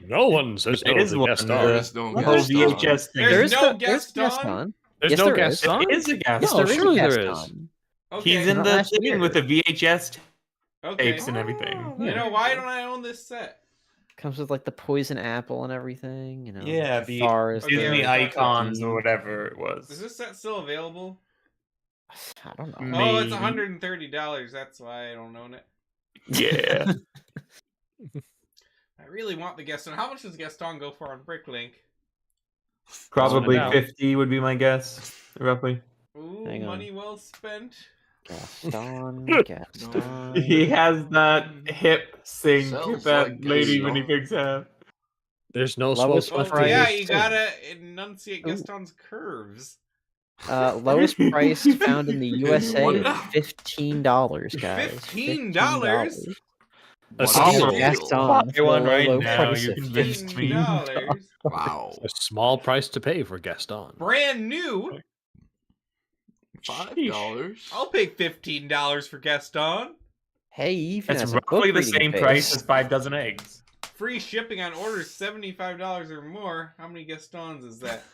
Speaker 5: No one says no
Speaker 4: There is
Speaker 5: to
Speaker 4: one,
Speaker 5: Gaston.
Speaker 3: There is no
Speaker 4: The whole
Speaker 3: Gaston.
Speaker 4: VHS thing.
Speaker 2: There's no
Speaker 6: there's
Speaker 2: Gaston?
Speaker 5: There's
Speaker 6: Yes,
Speaker 5: no
Speaker 6: there is.
Speaker 5: Gaston.
Speaker 4: It is a Gaston.
Speaker 6: Yes,
Speaker 5: No,
Speaker 6: there is
Speaker 5: surely
Speaker 6: a
Speaker 5: there is.
Speaker 6: Gaston.
Speaker 2: Okay.
Speaker 4: He's in
Speaker 6: Not
Speaker 4: the
Speaker 6: last
Speaker 4: thing
Speaker 6: year.
Speaker 4: with the VHS
Speaker 2: Okay.
Speaker 4: tapes and everything.
Speaker 2: You know, why don't I own this set?
Speaker 6: Comes with like the poison apple and everything, you know.
Speaker 4: Yeah, the
Speaker 6: forest,
Speaker 2: Okay,
Speaker 4: Disney
Speaker 2: we talked
Speaker 4: icons
Speaker 6: about-
Speaker 4: or whatever it
Speaker 2: Is
Speaker 4: was.
Speaker 2: this set still available?
Speaker 6: I don't know.
Speaker 2: Oh, it's
Speaker 4: Maybe.
Speaker 2: $130. That's why I don't own it.
Speaker 4: Yeah.
Speaker 2: I really want the Gaston. How much does Gaston go for on Bricklink?
Speaker 4: Probably
Speaker 5: Find out.
Speaker 4: 50 would be my guess, roughly.
Speaker 2: Ooh,
Speaker 6: Hang on.
Speaker 2: money well spent.
Speaker 6: Gaston, Gaston.
Speaker 4: He has that hip sync
Speaker 3: Sounds
Speaker 4: that
Speaker 3: like
Speaker 4: lady
Speaker 3: Gaston.
Speaker 4: when he picks up.
Speaker 5: There's no
Speaker 6: Lowest
Speaker 5: smoke
Speaker 2: Oh,
Speaker 5: left.
Speaker 2: yeah,
Speaker 6: price.
Speaker 2: you gotta enunciate
Speaker 6: Ooh.
Speaker 2: Gaston's curves.
Speaker 6: Lowest price found in the USA
Speaker 3: What?
Speaker 6: is $15, guys.
Speaker 2: $15?
Speaker 5: A
Speaker 3: What a
Speaker 5: steal.
Speaker 3: steal.
Speaker 6: Gaston
Speaker 4: Buy
Speaker 6: for
Speaker 4: one
Speaker 6: the
Speaker 4: right
Speaker 6: low
Speaker 4: now,
Speaker 6: price
Speaker 4: you
Speaker 6: of
Speaker 4: convinced me.
Speaker 2: $15.
Speaker 3: Wow.
Speaker 5: A small price to pay for Gaston.
Speaker 2: Brand new.
Speaker 3: $5.
Speaker 2: I'll pay $15 for Gaston.
Speaker 6: Hey, he even
Speaker 4: That's
Speaker 6: has a book
Speaker 4: roughly the
Speaker 6: reading
Speaker 4: same
Speaker 6: face.
Speaker 4: price as 5 dozen eggs.
Speaker 2: Free shipping on orders $75 or more. How many Gastons is that?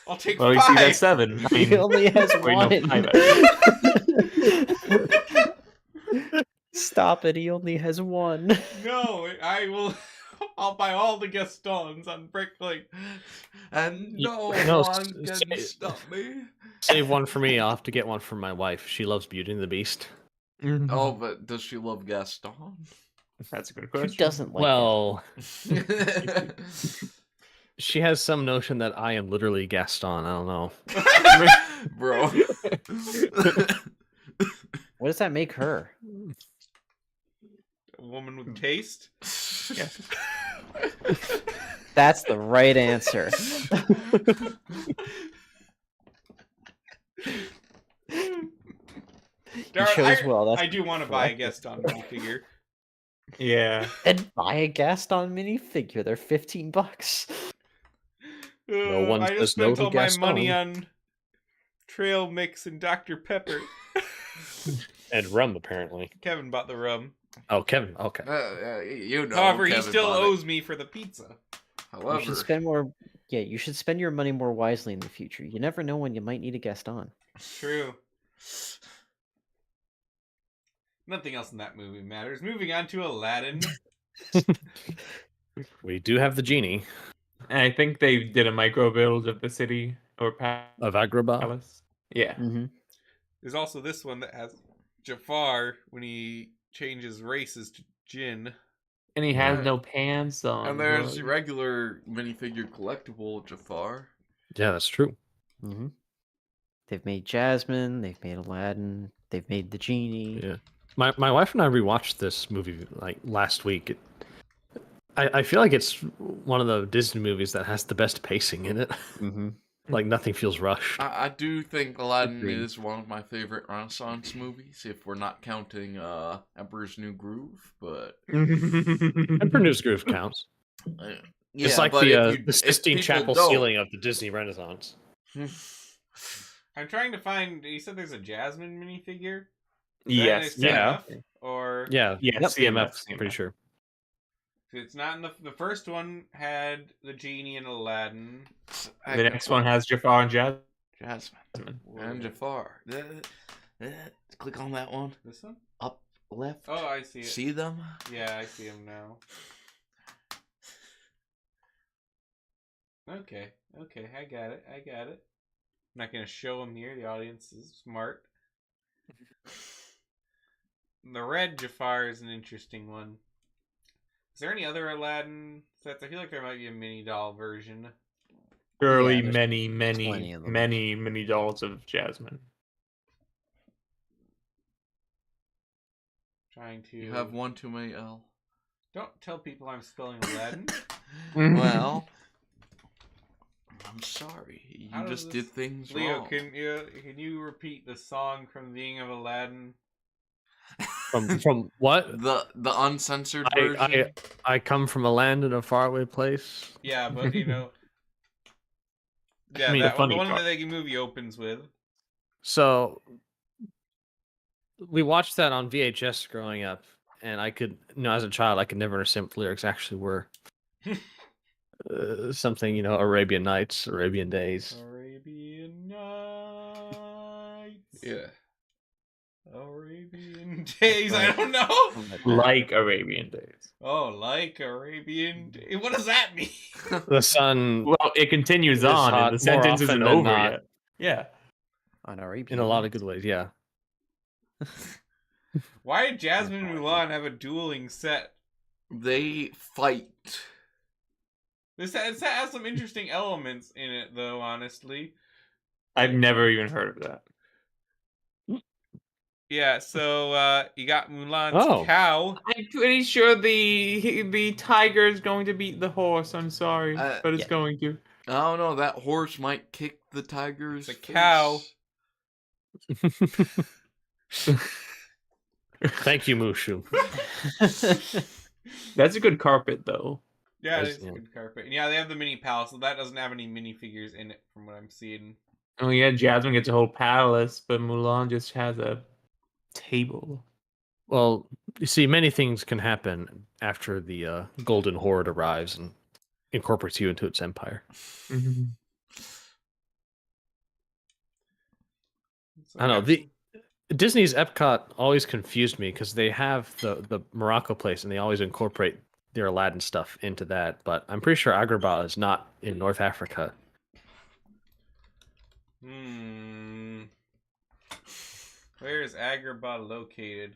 Speaker 2: I'll take
Speaker 4: Well, you
Speaker 2: 5.
Speaker 4: see, that's 7. I
Speaker 6: He
Speaker 4: mean,
Speaker 6: only has
Speaker 4: wait, no,
Speaker 6: one.
Speaker 4: 5 eggs.
Speaker 6: Stop it! He only has one.
Speaker 2: No, I will. I'll buy all the Gastons on Bricklink.
Speaker 3: And no
Speaker 5: No,
Speaker 3: one can stop me.
Speaker 5: Save one for me. I'll have to get one for my wife. She loves Beauty and the Beast.
Speaker 3: Oh, but does she love Gaston?
Speaker 4: That's a good
Speaker 6: Who
Speaker 4: question.
Speaker 6: doesn't like
Speaker 5: Well, she has some notion that I am literally Gaston. I don't know.
Speaker 3: Bro.
Speaker 6: it? What does that make her?
Speaker 2: A woman with taste.
Speaker 4: Yeah.
Speaker 6: That's the right answer.
Speaker 2: Darn,
Speaker 6: chose well, that's
Speaker 2: I do want to buy a
Speaker 6: correct.
Speaker 2: Gaston minifigure.
Speaker 4: Yeah.
Speaker 6: And buy a Gaston minifigure. They're $15.
Speaker 5: No one
Speaker 2: I
Speaker 5: says
Speaker 2: just
Speaker 5: no
Speaker 2: spent
Speaker 5: to
Speaker 2: all my money
Speaker 5: Gaston.
Speaker 2: on trail mix and Dr. Pepper.
Speaker 5: And rum, apparently.
Speaker 2: Kevin bought the rum.
Speaker 5: Oh, Kevin. Okay.
Speaker 3: You know.
Speaker 2: However, he
Speaker 3: Kevin
Speaker 2: still
Speaker 3: bought it.
Speaker 2: owes me for the pizza.
Speaker 3: However,
Speaker 6: You should spend more. Yeah, you should spend your money more wisely in the future. You never know when you might need a Gaston.
Speaker 2: True. Nothing else in that movie matters. Moving on to Aladdin.
Speaker 5: We do have the genie
Speaker 4: And I think they did a micro build of the city or
Speaker 5: of Agrabah.
Speaker 4: palace. Yeah.
Speaker 6: Mm-hmm.
Speaker 2: There's also this one that has Jafar when he changes races to Jinn.
Speaker 4: And he has
Speaker 3: Right.
Speaker 4: no pants on.
Speaker 3: and there's
Speaker 4: bro.
Speaker 3: regular minifigure collectible Jafar.
Speaker 5: Yeah, that's true.
Speaker 6: Mm-hmm. They've made Jasmine. They've made Aladdin. They've made the genie.
Speaker 5: Yeah. My wife and I rewatched this movie like last week. I feel like it's one of the Disney movies that has the best pacing in it.
Speaker 6: Mm-hmm.
Speaker 5: Like nothing feels rushed.
Speaker 3: I do think Aladdin
Speaker 6: Agreed.
Speaker 3: is one of my favorite Renaissance movies, if we're not counting Emperor's New Groove. But
Speaker 5: Emperor News Groove counts.
Speaker 3: yeah,
Speaker 5: It's like
Speaker 3: but
Speaker 5: the
Speaker 3: if
Speaker 5: Sistine
Speaker 3: people
Speaker 5: Chapel
Speaker 3: don't-
Speaker 5: ceiling of the Disney Renaissance.
Speaker 2: I'm trying to find. You said there's a Jasmine minifigure?
Speaker 4: Yes.
Speaker 2: Is that
Speaker 4: Yeah.
Speaker 2: enough? Or
Speaker 5: Yeah,
Speaker 4: Yeah.
Speaker 6: Yep.
Speaker 5: CMF, I'm pretty sure.
Speaker 2: it's not in the first one had the genie and Aladdin.
Speaker 4: The next one has Jafar and Jasmine.
Speaker 3: Jasmine and Jafar. Click on that one.
Speaker 2: This one?
Speaker 3: Up left.
Speaker 2: Oh, I see it.
Speaker 3: See them?
Speaker 2: Yeah, I see him now. Okay, I got it. I'm not gonna show him here. The audience is smart. The red Jafar is an interesting one. Is there any other Aladdin sets? I feel like there might be a mini doll version.
Speaker 4: Surely
Speaker 6: Yeah, there's
Speaker 4: many,
Speaker 6: plenty of them.
Speaker 4: many dolls of Jasmine.
Speaker 2: Trying to.
Speaker 3: You have one too many, L.
Speaker 2: Don't tell people I'm spelling Aladdin.
Speaker 3: Well, I'm sorry. You
Speaker 2: How does
Speaker 3: just
Speaker 2: this-
Speaker 3: did things
Speaker 2: Leo,
Speaker 3: wrong.
Speaker 2: can you repeat the song from the beginning of Aladdin?
Speaker 5: From what?
Speaker 3: The uncensored version.
Speaker 5: I come from a land in a faraway place.
Speaker 2: Yeah, but you know. Yeah,
Speaker 5: mean,
Speaker 2: that
Speaker 5: the
Speaker 2: one, the
Speaker 5: funny
Speaker 2: one
Speaker 5: part-
Speaker 2: that the movie opens with.
Speaker 5: So we watched that on VHS growing up, and I could, as a child, I could never understand what the lyrics actually were. Something, Arabian Nights, Arabian Days.
Speaker 2: Arabian Nights.
Speaker 3: Yeah.
Speaker 2: Arabian Days. I don't know.
Speaker 4: Like Arabian Days.
Speaker 2: Oh, like Arabian Days. What does that mean?
Speaker 5: The sun,
Speaker 4: Well, it continues
Speaker 5: It's
Speaker 4: on,
Speaker 5: hot
Speaker 4: and the
Speaker 5: more
Speaker 4: sentence
Speaker 5: often
Speaker 4: isn't
Speaker 5: than
Speaker 4: over
Speaker 5: not.
Speaker 4: yet. Yeah.
Speaker 6: On Arabian
Speaker 5: in a lot of
Speaker 6: Nights.
Speaker 5: good ways, yeah.
Speaker 2: Why did Jasmine and Mulan have a dueling set?
Speaker 3: They fight.
Speaker 2: This has some interesting elements in it, though. Honestly,
Speaker 4: I've never even heard of that.
Speaker 2: yeah. So you got Mulan's
Speaker 5: Oh.
Speaker 2: cow.
Speaker 4: I'm pretty sure the tiger is going to beat the horse. I'm sorry, but it's
Speaker 6: Yeah.
Speaker 4: going to.
Speaker 3: I don't know. That horse might kick the tiger's
Speaker 2: It's a cow.
Speaker 3: face.
Speaker 5: Thank you, Mushu.
Speaker 4: That's a good carpet, though.
Speaker 2: Yeah,
Speaker 5: That's-
Speaker 2: it's a
Speaker 5: yeah.
Speaker 2: good carpet. And yeah, they have the mini palace, so that doesn't have any minifigures in it from what I'm seeing.
Speaker 4: Oh yeah, Jasmine gets a whole palace, but Mulan just has a table.
Speaker 5: Well, you see, many things can happen after the Golden Horde arrives and incorporates you into its empire.
Speaker 4: Mhm.
Speaker 2: So
Speaker 5: I know
Speaker 2: we
Speaker 5: the Disney's Epcot always confused me because they have the Morocco place and they always incorporate their Aladdin stuff into that. But I'm pretty sure Agrabah is not in North Africa.
Speaker 2: Where is Agrabah located?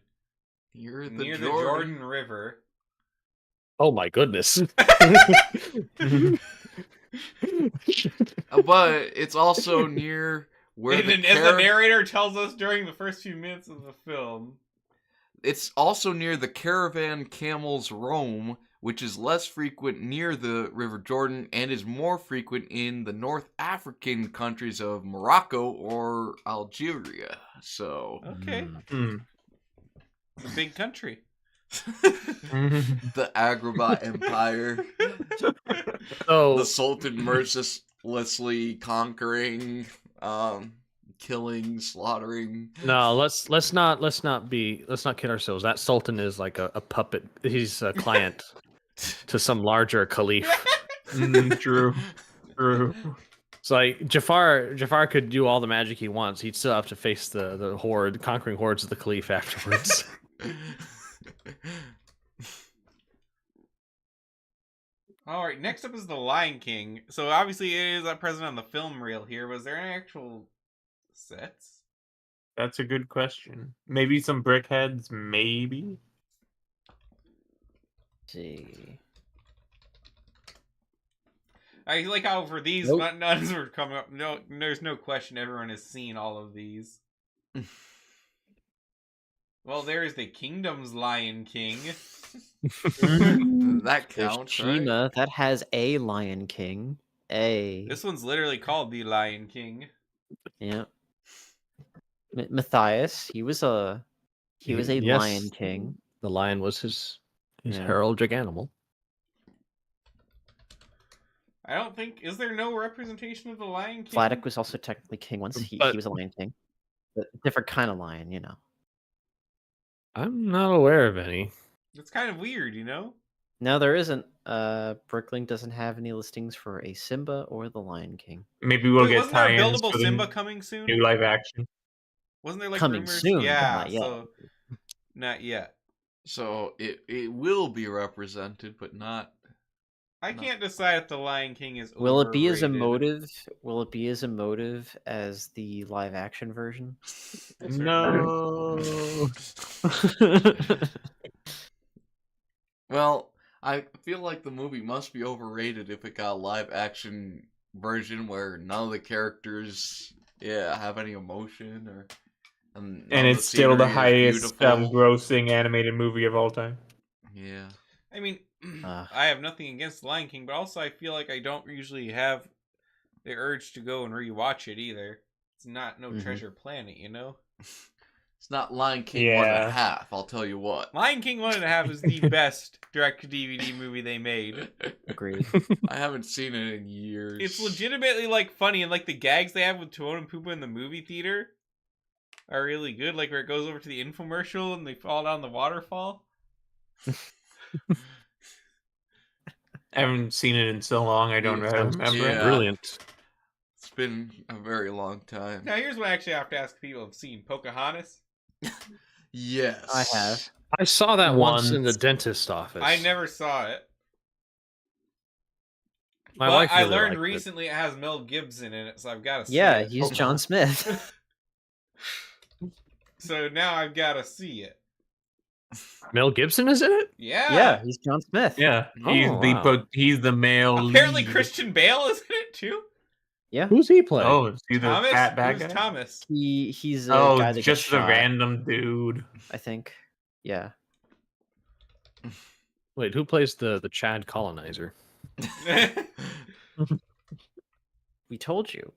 Speaker 3: You're the
Speaker 2: Near the
Speaker 3: Jordan.
Speaker 2: Jordan River.
Speaker 5: Oh my goodness!
Speaker 3: But it's also near where
Speaker 2: And
Speaker 3: the
Speaker 2: as the narrator tells us during the first few minutes of the film.
Speaker 3: It's also near the caravan camels roam, which is less frequent near the River Jordan and is more frequent in the North African countries of Morocco or Algeria. So,
Speaker 2: Okay.
Speaker 4: Hmm.
Speaker 2: It's a big country.
Speaker 3: the Agrabah Empire,
Speaker 5: So
Speaker 3: the Sultan mercilessly conquering, killing, slaughtering.
Speaker 5: no, let's not kid ourselves. That Sultan is like a puppet. He's a client to some larger caliph.
Speaker 4: True. True.
Speaker 5: It's like Jafar could do all the magic he wants. He'd still have to face the horde, conquering hordes of the caliph afterwards.
Speaker 2: All right, next up is the Lion King. So obviously it is present on the film reel here. Was there any actual sets?
Speaker 4: That's a good question. Maybe some brickheads, maybe.
Speaker 6: See.
Speaker 2: I like how for these
Speaker 6: Nope.
Speaker 2: none were coming up. No, there's no question. Everyone has seen all of these. Well, there is the Kingdom's Lion King.
Speaker 3: That
Speaker 6: There's
Speaker 3: counts, right?
Speaker 6: Chima that has a Lion King.
Speaker 2: This one's literally called the Lion King.
Speaker 6: Yeah. Matthias, he was a
Speaker 5: Yes.
Speaker 6: Lion King.
Speaker 5: The lion was his
Speaker 6: Yeah.
Speaker 5: heraldic animal.
Speaker 2: I don't think is there no representation of the Lion King.
Speaker 6: Vladek was also technically king once. He
Speaker 5: But-
Speaker 6: was a Lion King. But different kind of lion, you know.
Speaker 5: I'm not aware of any.
Speaker 2: It's kind of weird, you know.
Speaker 6: No, there isn't. Brooklyn doesn't have any listings for a Simba or the Lion King.
Speaker 4: Maybe we'll
Speaker 2: Wait,
Speaker 4: get
Speaker 2: wasn't there a
Speaker 4: tie-ins
Speaker 2: buildable
Speaker 4: for the
Speaker 2: Simba coming soon?
Speaker 4: new live action.
Speaker 2: Wasn't there like
Speaker 6: Coming
Speaker 2: rumors?
Speaker 6: soon, but
Speaker 2: Yeah,
Speaker 6: not yet.
Speaker 2: so not yet.
Speaker 3: So it will be represented, but not.
Speaker 2: I can't decide if the Lion King is.
Speaker 6: Will it be as
Speaker 2: overrated.
Speaker 6: emotive? Will it be as emotive as the live action version?
Speaker 4: No.
Speaker 3: Well, I feel like the movie must be overrated if it got a live action version where none of the characters, have any emotion or. None
Speaker 4: And
Speaker 3: of
Speaker 4: it's still the
Speaker 3: scenery is
Speaker 4: highest
Speaker 3: beautiful.
Speaker 4: grossing animated movie of all time.
Speaker 3: Yeah.
Speaker 2: I mean,
Speaker 6: Ugh.
Speaker 2: I have nothing against Lion King, but also I feel like I don't usually have the urge to go and rewatch it either. It's not no
Speaker 6: Mhm.
Speaker 2: Treasure Planet, you know.
Speaker 3: It's not Lion King 1.5,
Speaker 4: Yeah.
Speaker 3: I'll tell you what.
Speaker 2: Lion King 1.5 is the best direct-to-DVD movie they made.
Speaker 6: Agreed.
Speaker 3: I haven't seen it in years.
Speaker 2: It's legitimately like funny, and like the gags they have with Timon and Pumbaa in the movie theater are really good. Like where it goes over to the infomercial and they fall down the waterfall.
Speaker 4: I haven't seen it in so long, I don't
Speaker 5: Yeah,
Speaker 4: remember.
Speaker 3: yeah.
Speaker 5: Brilliant.
Speaker 3: It's been a very long time.
Speaker 2: Now here's what I actually have to ask people have seen Pocahontas.
Speaker 3: Yes.
Speaker 6: I have.
Speaker 5: I saw that once in the
Speaker 4: Once.
Speaker 5: dentist office.
Speaker 2: I never saw it.
Speaker 5: My
Speaker 2: but
Speaker 5: wife
Speaker 2: I
Speaker 5: really
Speaker 2: learned
Speaker 5: liked it.
Speaker 2: recently it has Mel Gibson in it, so I've got to see
Speaker 6: Yeah,
Speaker 2: it.
Speaker 6: he's John Smith.
Speaker 2: So now I've got to see it.
Speaker 5: Mel Gibson is in it?
Speaker 2: Yeah.
Speaker 6: Yeah, he's John Smith.
Speaker 4: Yeah,
Speaker 5: Oh, wow.
Speaker 4: he's the male.
Speaker 2: Apparently
Speaker 4: lead.
Speaker 2: Christian Bale is in it too.
Speaker 6: Yeah.
Speaker 5: Who's he playing?
Speaker 4: Oh, is he the
Speaker 2: Thomas?
Speaker 4: fat bad
Speaker 2: Who's
Speaker 4: guy?
Speaker 2: Thomas?
Speaker 6: He's a
Speaker 4: Oh,
Speaker 6: guy that
Speaker 4: just
Speaker 6: gets
Speaker 4: the
Speaker 6: shot,
Speaker 4: random dude.
Speaker 6: I think. Yeah.
Speaker 5: Wait, who plays the Chad colonizer?
Speaker 6: We told you.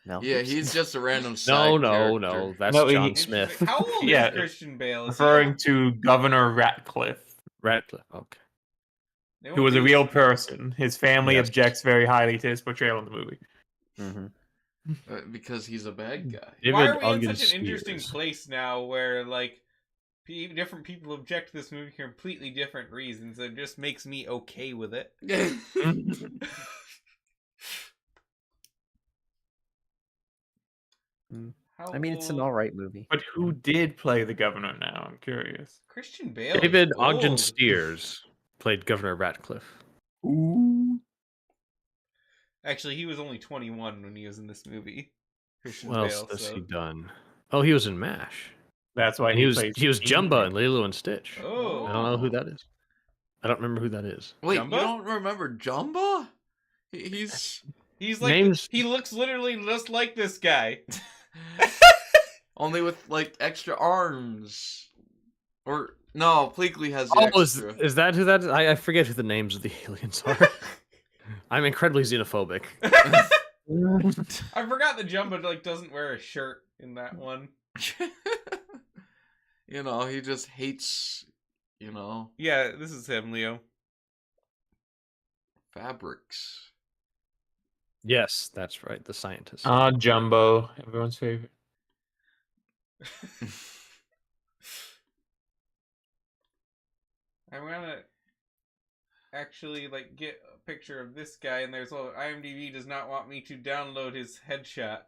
Speaker 6: Mel
Speaker 3: Yeah,
Speaker 6: Gibson.
Speaker 3: he's just a random
Speaker 5: No,
Speaker 3: side
Speaker 5: no,
Speaker 3: character.
Speaker 5: no. That's
Speaker 4: No,
Speaker 5: John
Speaker 4: he-
Speaker 5: Smith.
Speaker 2: How old
Speaker 4: Yeah,
Speaker 2: is Christian Bale? Is he
Speaker 4: Referring
Speaker 2: old?
Speaker 4: to Governor Ratcliffe,
Speaker 5: Radcliffe. Okay.
Speaker 2: They
Speaker 4: who
Speaker 2: won't
Speaker 4: was a
Speaker 2: do
Speaker 4: real
Speaker 2: this.
Speaker 4: person. His family
Speaker 5: Yes.
Speaker 4: objects very highly to his portrayal in the movie.
Speaker 6: Mhm.
Speaker 3: Because he's a bad guy.
Speaker 2: Why
Speaker 5: David
Speaker 2: are we in
Speaker 5: Ogden
Speaker 2: such an interesting
Speaker 5: Stiers.
Speaker 2: place now where, like, different people object to this movie for completely different reasons? It just makes me okay with it. How
Speaker 6: I mean, it's an
Speaker 2: old-
Speaker 6: all right movie.
Speaker 4: But who did play the governor now? I'm curious.
Speaker 2: Christian Bale.
Speaker 5: David
Speaker 2: is
Speaker 5: Ogden
Speaker 2: old.
Speaker 5: Stiers played Governor Ratcliffe.
Speaker 4: Ooh.
Speaker 2: Actually, he was only 21 when he was in this movie. Christian
Speaker 5: What else
Speaker 2: Bale.
Speaker 5: has
Speaker 2: So.
Speaker 5: he done? Oh, he was in MASH.
Speaker 4: That's why
Speaker 5: And he was
Speaker 4: plays
Speaker 5: Jumba in
Speaker 4: King.
Speaker 5: Lilo and Stitch.
Speaker 2: Oh.
Speaker 5: I don't know who that is. I don't remember who that is.
Speaker 3: Wait,
Speaker 2: Jumba?
Speaker 3: you don't remember Jumba? He's
Speaker 2: He's like
Speaker 5: Names-
Speaker 2: he looks literally just like this guy.
Speaker 3: only with like extra arms. Or no, Pleakley has the
Speaker 5: Oh,
Speaker 3: extra.
Speaker 5: is that who that is? I forget who the names of the aliens are. I'm incredibly xenophobic.
Speaker 2: I forgot that Jumba like doesn't wear a shirt in that one.
Speaker 3: You know, he just hates,
Speaker 2: Yeah, this is him, Leo.
Speaker 3: fabrics.
Speaker 5: Yes, that's right. The scientist.
Speaker 4: Jumbo, everyone's favorite.
Speaker 2: I'm gonna actually like get a picture of this guy, and there's IMDb does not want me to download his headshot.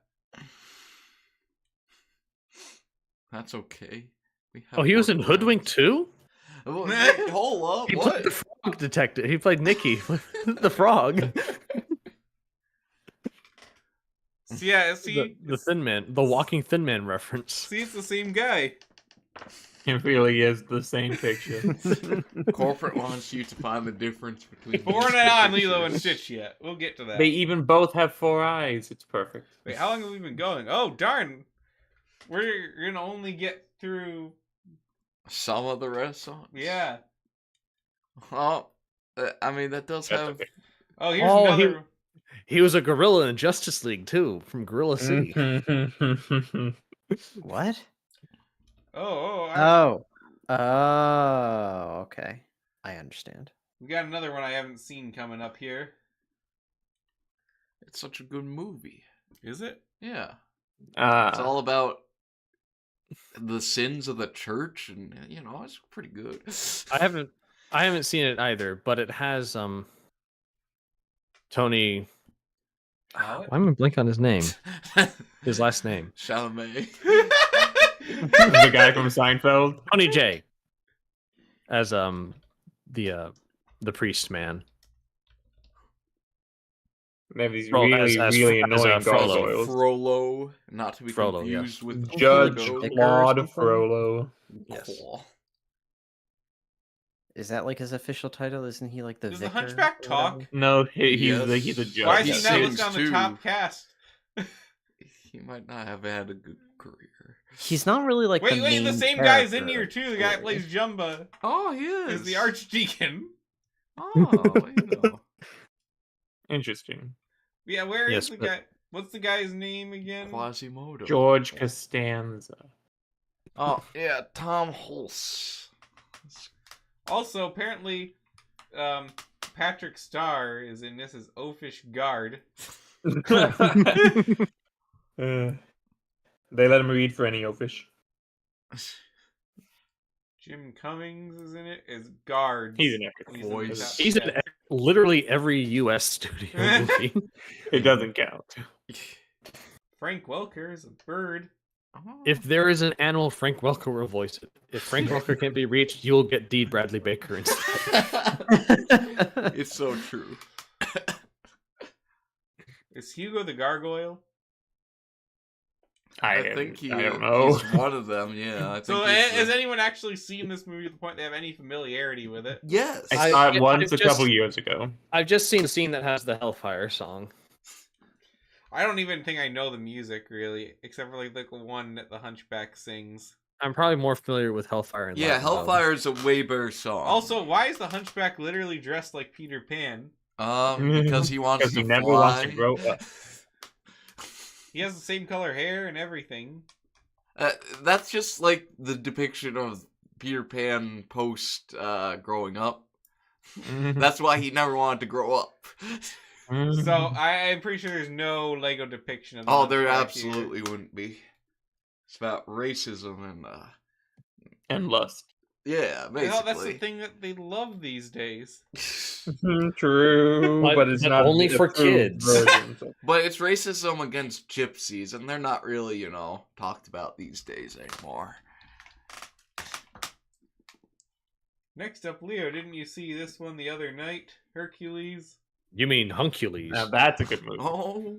Speaker 3: That's okay.
Speaker 5: Oh, he was in Hoodwink too?
Speaker 3: Well, wait, hold up.
Speaker 5: He
Speaker 3: What?
Speaker 5: played the frog detective. He played Nicky, the frog.
Speaker 2: So, yeah, see,
Speaker 5: The Thin Man, the walking Thin Man reference.
Speaker 2: see, it's the same guy.
Speaker 4: It really is the same picture.
Speaker 3: Corporate wants you to find the difference between.
Speaker 2: We're
Speaker 3: these
Speaker 2: not on
Speaker 3: two
Speaker 2: Lilo and
Speaker 3: pictures.
Speaker 2: Stitch yet. We'll get to that.
Speaker 4: They even both have 4 eyes. It's perfect.
Speaker 2: Wait, how long have we been going? Oh, darn. We're gonna only get through.
Speaker 3: Some of the rest songs.
Speaker 2: Yeah.
Speaker 3: Oh, I mean that does
Speaker 4: That's
Speaker 3: have.
Speaker 4: okay.
Speaker 2: Oh, here's
Speaker 5: Oh,
Speaker 2: another.
Speaker 5: He was a gorilla in Justice League too, from Gorilla City.
Speaker 6: What?
Speaker 2: Oh,
Speaker 6: Oh, okay. I understand.
Speaker 2: we got another one I haven't seen coming up here.
Speaker 3: It's such a good movie.
Speaker 2: Is it?
Speaker 3: Yeah, it's
Speaker 4: Ah,
Speaker 3: all about the sins of the church, and it's pretty good.
Speaker 5: I haven't seen it either, but it has Tony.
Speaker 2: What?
Speaker 5: Why am I blank on his name? His last name.
Speaker 3: Chalamet.
Speaker 4: the guy from Seinfeld.
Speaker 5: Tony J. As the priest man.
Speaker 4: They have these
Speaker 5: Well,
Speaker 4: really,
Speaker 5: as
Speaker 4: really
Speaker 5: Frollo.
Speaker 4: annoying
Speaker 5: Frollo.
Speaker 4: gargoyles.
Speaker 3: Frollo, not to be
Speaker 5: Frollo,
Speaker 3: confused with
Speaker 4: Judge
Speaker 3: Frodo.
Speaker 6: Vicar or
Speaker 4: Claude
Speaker 6: something?
Speaker 4: Frollo.
Speaker 5: Yes.
Speaker 3: Cool.
Speaker 6: Is that like his official title? Isn't he like the
Speaker 2: Does the
Speaker 6: vicar?
Speaker 2: Hunchback
Speaker 6: or
Speaker 2: talk?
Speaker 6: whatever?
Speaker 4: No, he's
Speaker 3: Yes.
Speaker 4: a judge.
Speaker 2: Why is
Speaker 3: He
Speaker 2: he not
Speaker 3: sings
Speaker 2: listed on the
Speaker 3: too.
Speaker 2: top cast?
Speaker 3: He might not have had a good career.
Speaker 6: He's not really like
Speaker 2: Wait,
Speaker 6: the
Speaker 2: the
Speaker 6: main
Speaker 2: same guy's in
Speaker 6: character,
Speaker 2: here too. The guy that
Speaker 6: really.
Speaker 2: plays Jumba
Speaker 3: Oh, he
Speaker 2: is the Archdeacon.
Speaker 3: Oh,
Speaker 4: Interesting.
Speaker 2: Yeah, where is
Speaker 5: Yes,
Speaker 2: the
Speaker 5: but-
Speaker 2: guy? What's the guy's name again?
Speaker 3: Quasimodo.
Speaker 4: George Costanza.
Speaker 3: Oh, yeah, Tom Hulse.
Speaker 2: Also, apparently, Patrick Starr is in this as Oafish Guard.
Speaker 4: They let him read for any oafish.
Speaker 2: Jim Cummings is in it as Guards.
Speaker 4: He's an actor.
Speaker 2: He's in the
Speaker 3: Voice.
Speaker 2: top
Speaker 5: He's in
Speaker 2: cast.
Speaker 5: literally every U.S. studio movie.
Speaker 4: It doesn't count.
Speaker 2: Frank Welker is a bird.
Speaker 3: Oh.
Speaker 5: If there is an animal, Frank Welker will voice it. If Frank Welker can't be reached, you'll get D. Bradley Baker instead.
Speaker 3: It's so true.
Speaker 2: Is Hugo the Gargoyle?
Speaker 3: I think
Speaker 4: I don't know.
Speaker 3: he's one of them, yeah. I think
Speaker 2: So,
Speaker 3: he's
Speaker 2: has
Speaker 3: the-
Speaker 2: anyone actually seen this movie to the point they have any familiarity with it?
Speaker 3: Yes.
Speaker 4: I saw it once
Speaker 5: I've
Speaker 4: a couple years ago.
Speaker 5: I've just seen the scene that has the Hellfire song.
Speaker 2: I don't even think I know the music really, except for like the one that the Hunchback sings.
Speaker 5: I'm probably more familiar with Hellfire. And
Speaker 3: Yeah,
Speaker 5: Latin Love.
Speaker 3: Hellfire is a way better song.
Speaker 2: Also, why is the Hunchback literally dressed like Peter Pan?
Speaker 3: Because he wants
Speaker 4: Because
Speaker 3: to
Speaker 4: he never
Speaker 3: fly.
Speaker 4: wants to grow up.
Speaker 2: He has the same color hair and everything.
Speaker 3: That's just like the depiction of Peter Pan post growing up. That's why he never wanted to grow up.
Speaker 2: So I'm pretty sure there's no Lego depiction of the
Speaker 3: Oh, there
Speaker 2: Hunchback
Speaker 3: absolutely wouldn't be. It's about racism
Speaker 4: and lust.
Speaker 3: yeah,
Speaker 2: here.
Speaker 3: basically.
Speaker 2: No, that's the thing that they love these days.
Speaker 1: True, but it's
Speaker 5: But
Speaker 1: not
Speaker 5: only
Speaker 1: the
Speaker 5: for
Speaker 1: approved
Speaker 5: kids.
Speaker 1: version, so-
Speaker 3: But it's racism against gypsies, and they're not really, talked about these days anymore.
Speaker 2: Next up, Leo, didn't you see this one the other night? Hercules?
Speaker 5: You mean Huncules?
Speaker 4: Now that's a good movie.
Speaker 3: Oh,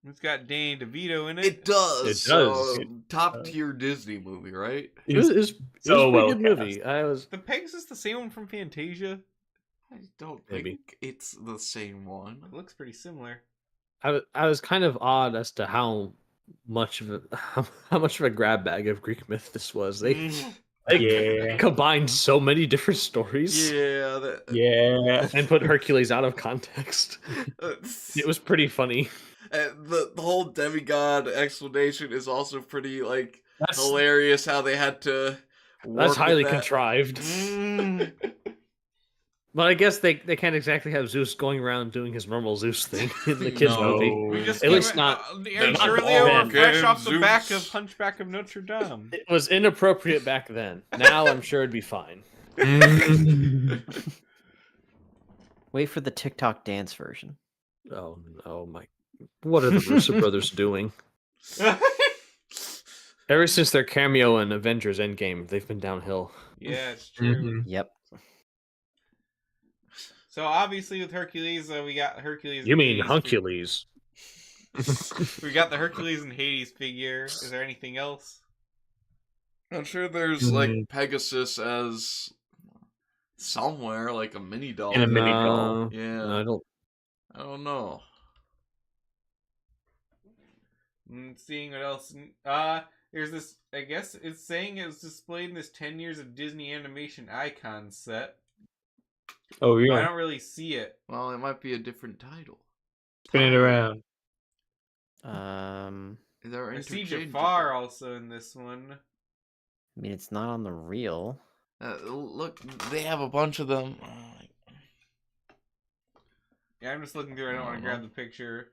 Speaker 2: It's got Danny DeVito in it.
Speaker 3: it does.
Speaker 5: It does.
Speaker 3: Top tier Disney movie, right?
Speaker 5: It was a
Speaker 4: so
Speaker 5: pretty
Speaker 4: well
Speaker 5: good movie. I was
Speaker 2: The Pegasus the same one from Fantasia?
Speaker 3: I don't
Speaker 5: Maybe.
Speaker 3: think it's the same one.
Speaker 2: It looks pretty similar.
Speaker 5: I was kind of odd as to how much of a grab bag of Greek myth this was. They
Speaker 4: Yeah.
Speaker 5: combined so many different stories
Speaker 3: Yeah,
Speaker 4: Yeah.
Speaker 5: and put Hercules out of context. It was pretty funny.
Speaker 3: And the whole demigod explanation is also pretty
Speaker 5: That's
Speaker 3: hilarious. How they had to.
Speaker 5: that's
Speaker 3: work
Speaker 5: highly
Speaker 3: with that.
Speaker 5: contrived.
Speaker 3: Mm.
Speaker 5: But I guess they can't exactly have Zeus going around doing his normal Zeus thing in the kids
Speaker 3: No.
Speaker 5: movie.
Speaker 2: We just
Speaker 5: At
Speaker 2: came
Speaker 5: least
Speaker 2: in-
Speaker 5: not-
Speaker 2: Are you
Speaker 5: not
Speaker 2: sure,
Speaker 5: all
Speaker 2: Leo? We're
Speaker 5: men.
Speaker 2: fresh off the
Speaker 3: Zeus.
Speaker 2: back of Hunchback of Notre Dame.
Speaker 5: It was inappropriate back then. Now I'm sure it'd be fine.
Speaker 6: Wait for the TikTok dance version.
Speaker 5: Oh my! What are the Russo brothers doing? Ever since their cameo in Avengers Endgame, they've been downhill.
Speaker 2: Yeah, it's true.
Speaker 1: Mhm.
Speaker 6: Yep.
Speaker 2: So obviously with Hercules, we got Hercules.
Speaker 5: You
Speaker 2: and
Speaker 5: mean
Speaker 2: Hades
Speaker 5: Huncules?
Speaker 2: We got the Hercules and Hades figure. Is there anything else?
Speaker 3: I'm sure there's Pegasus as somewhere like a mini doll.
Speaker 4: In a mini doll.
Speaker 3: Yeah,
Speaker 5: No,
Speaker 3: I don't know.
Speaker 2: Seeing what else. There's this. I guess it's saying it was displayed in this 10 years of Disney animation icon set.
Speaker 4: Oh
Speaker 2: I
Speaker 4: yeah.
Speaker 2: don't really see it.
Speaker 3: Well, it might be a different title.
Speaker 4: Spin it around.
Speaker 3: They're
Speaker 2: I see
Speaker 3: interchangeable.
Speaker 2: Jafar also in this one.
Speaker 6: I mean, it's not on the reel.
Speaker 3: Look, they have a bunch of them.
Speaker 2: Yeah, I'm just looking through. I don't want to grab the picture.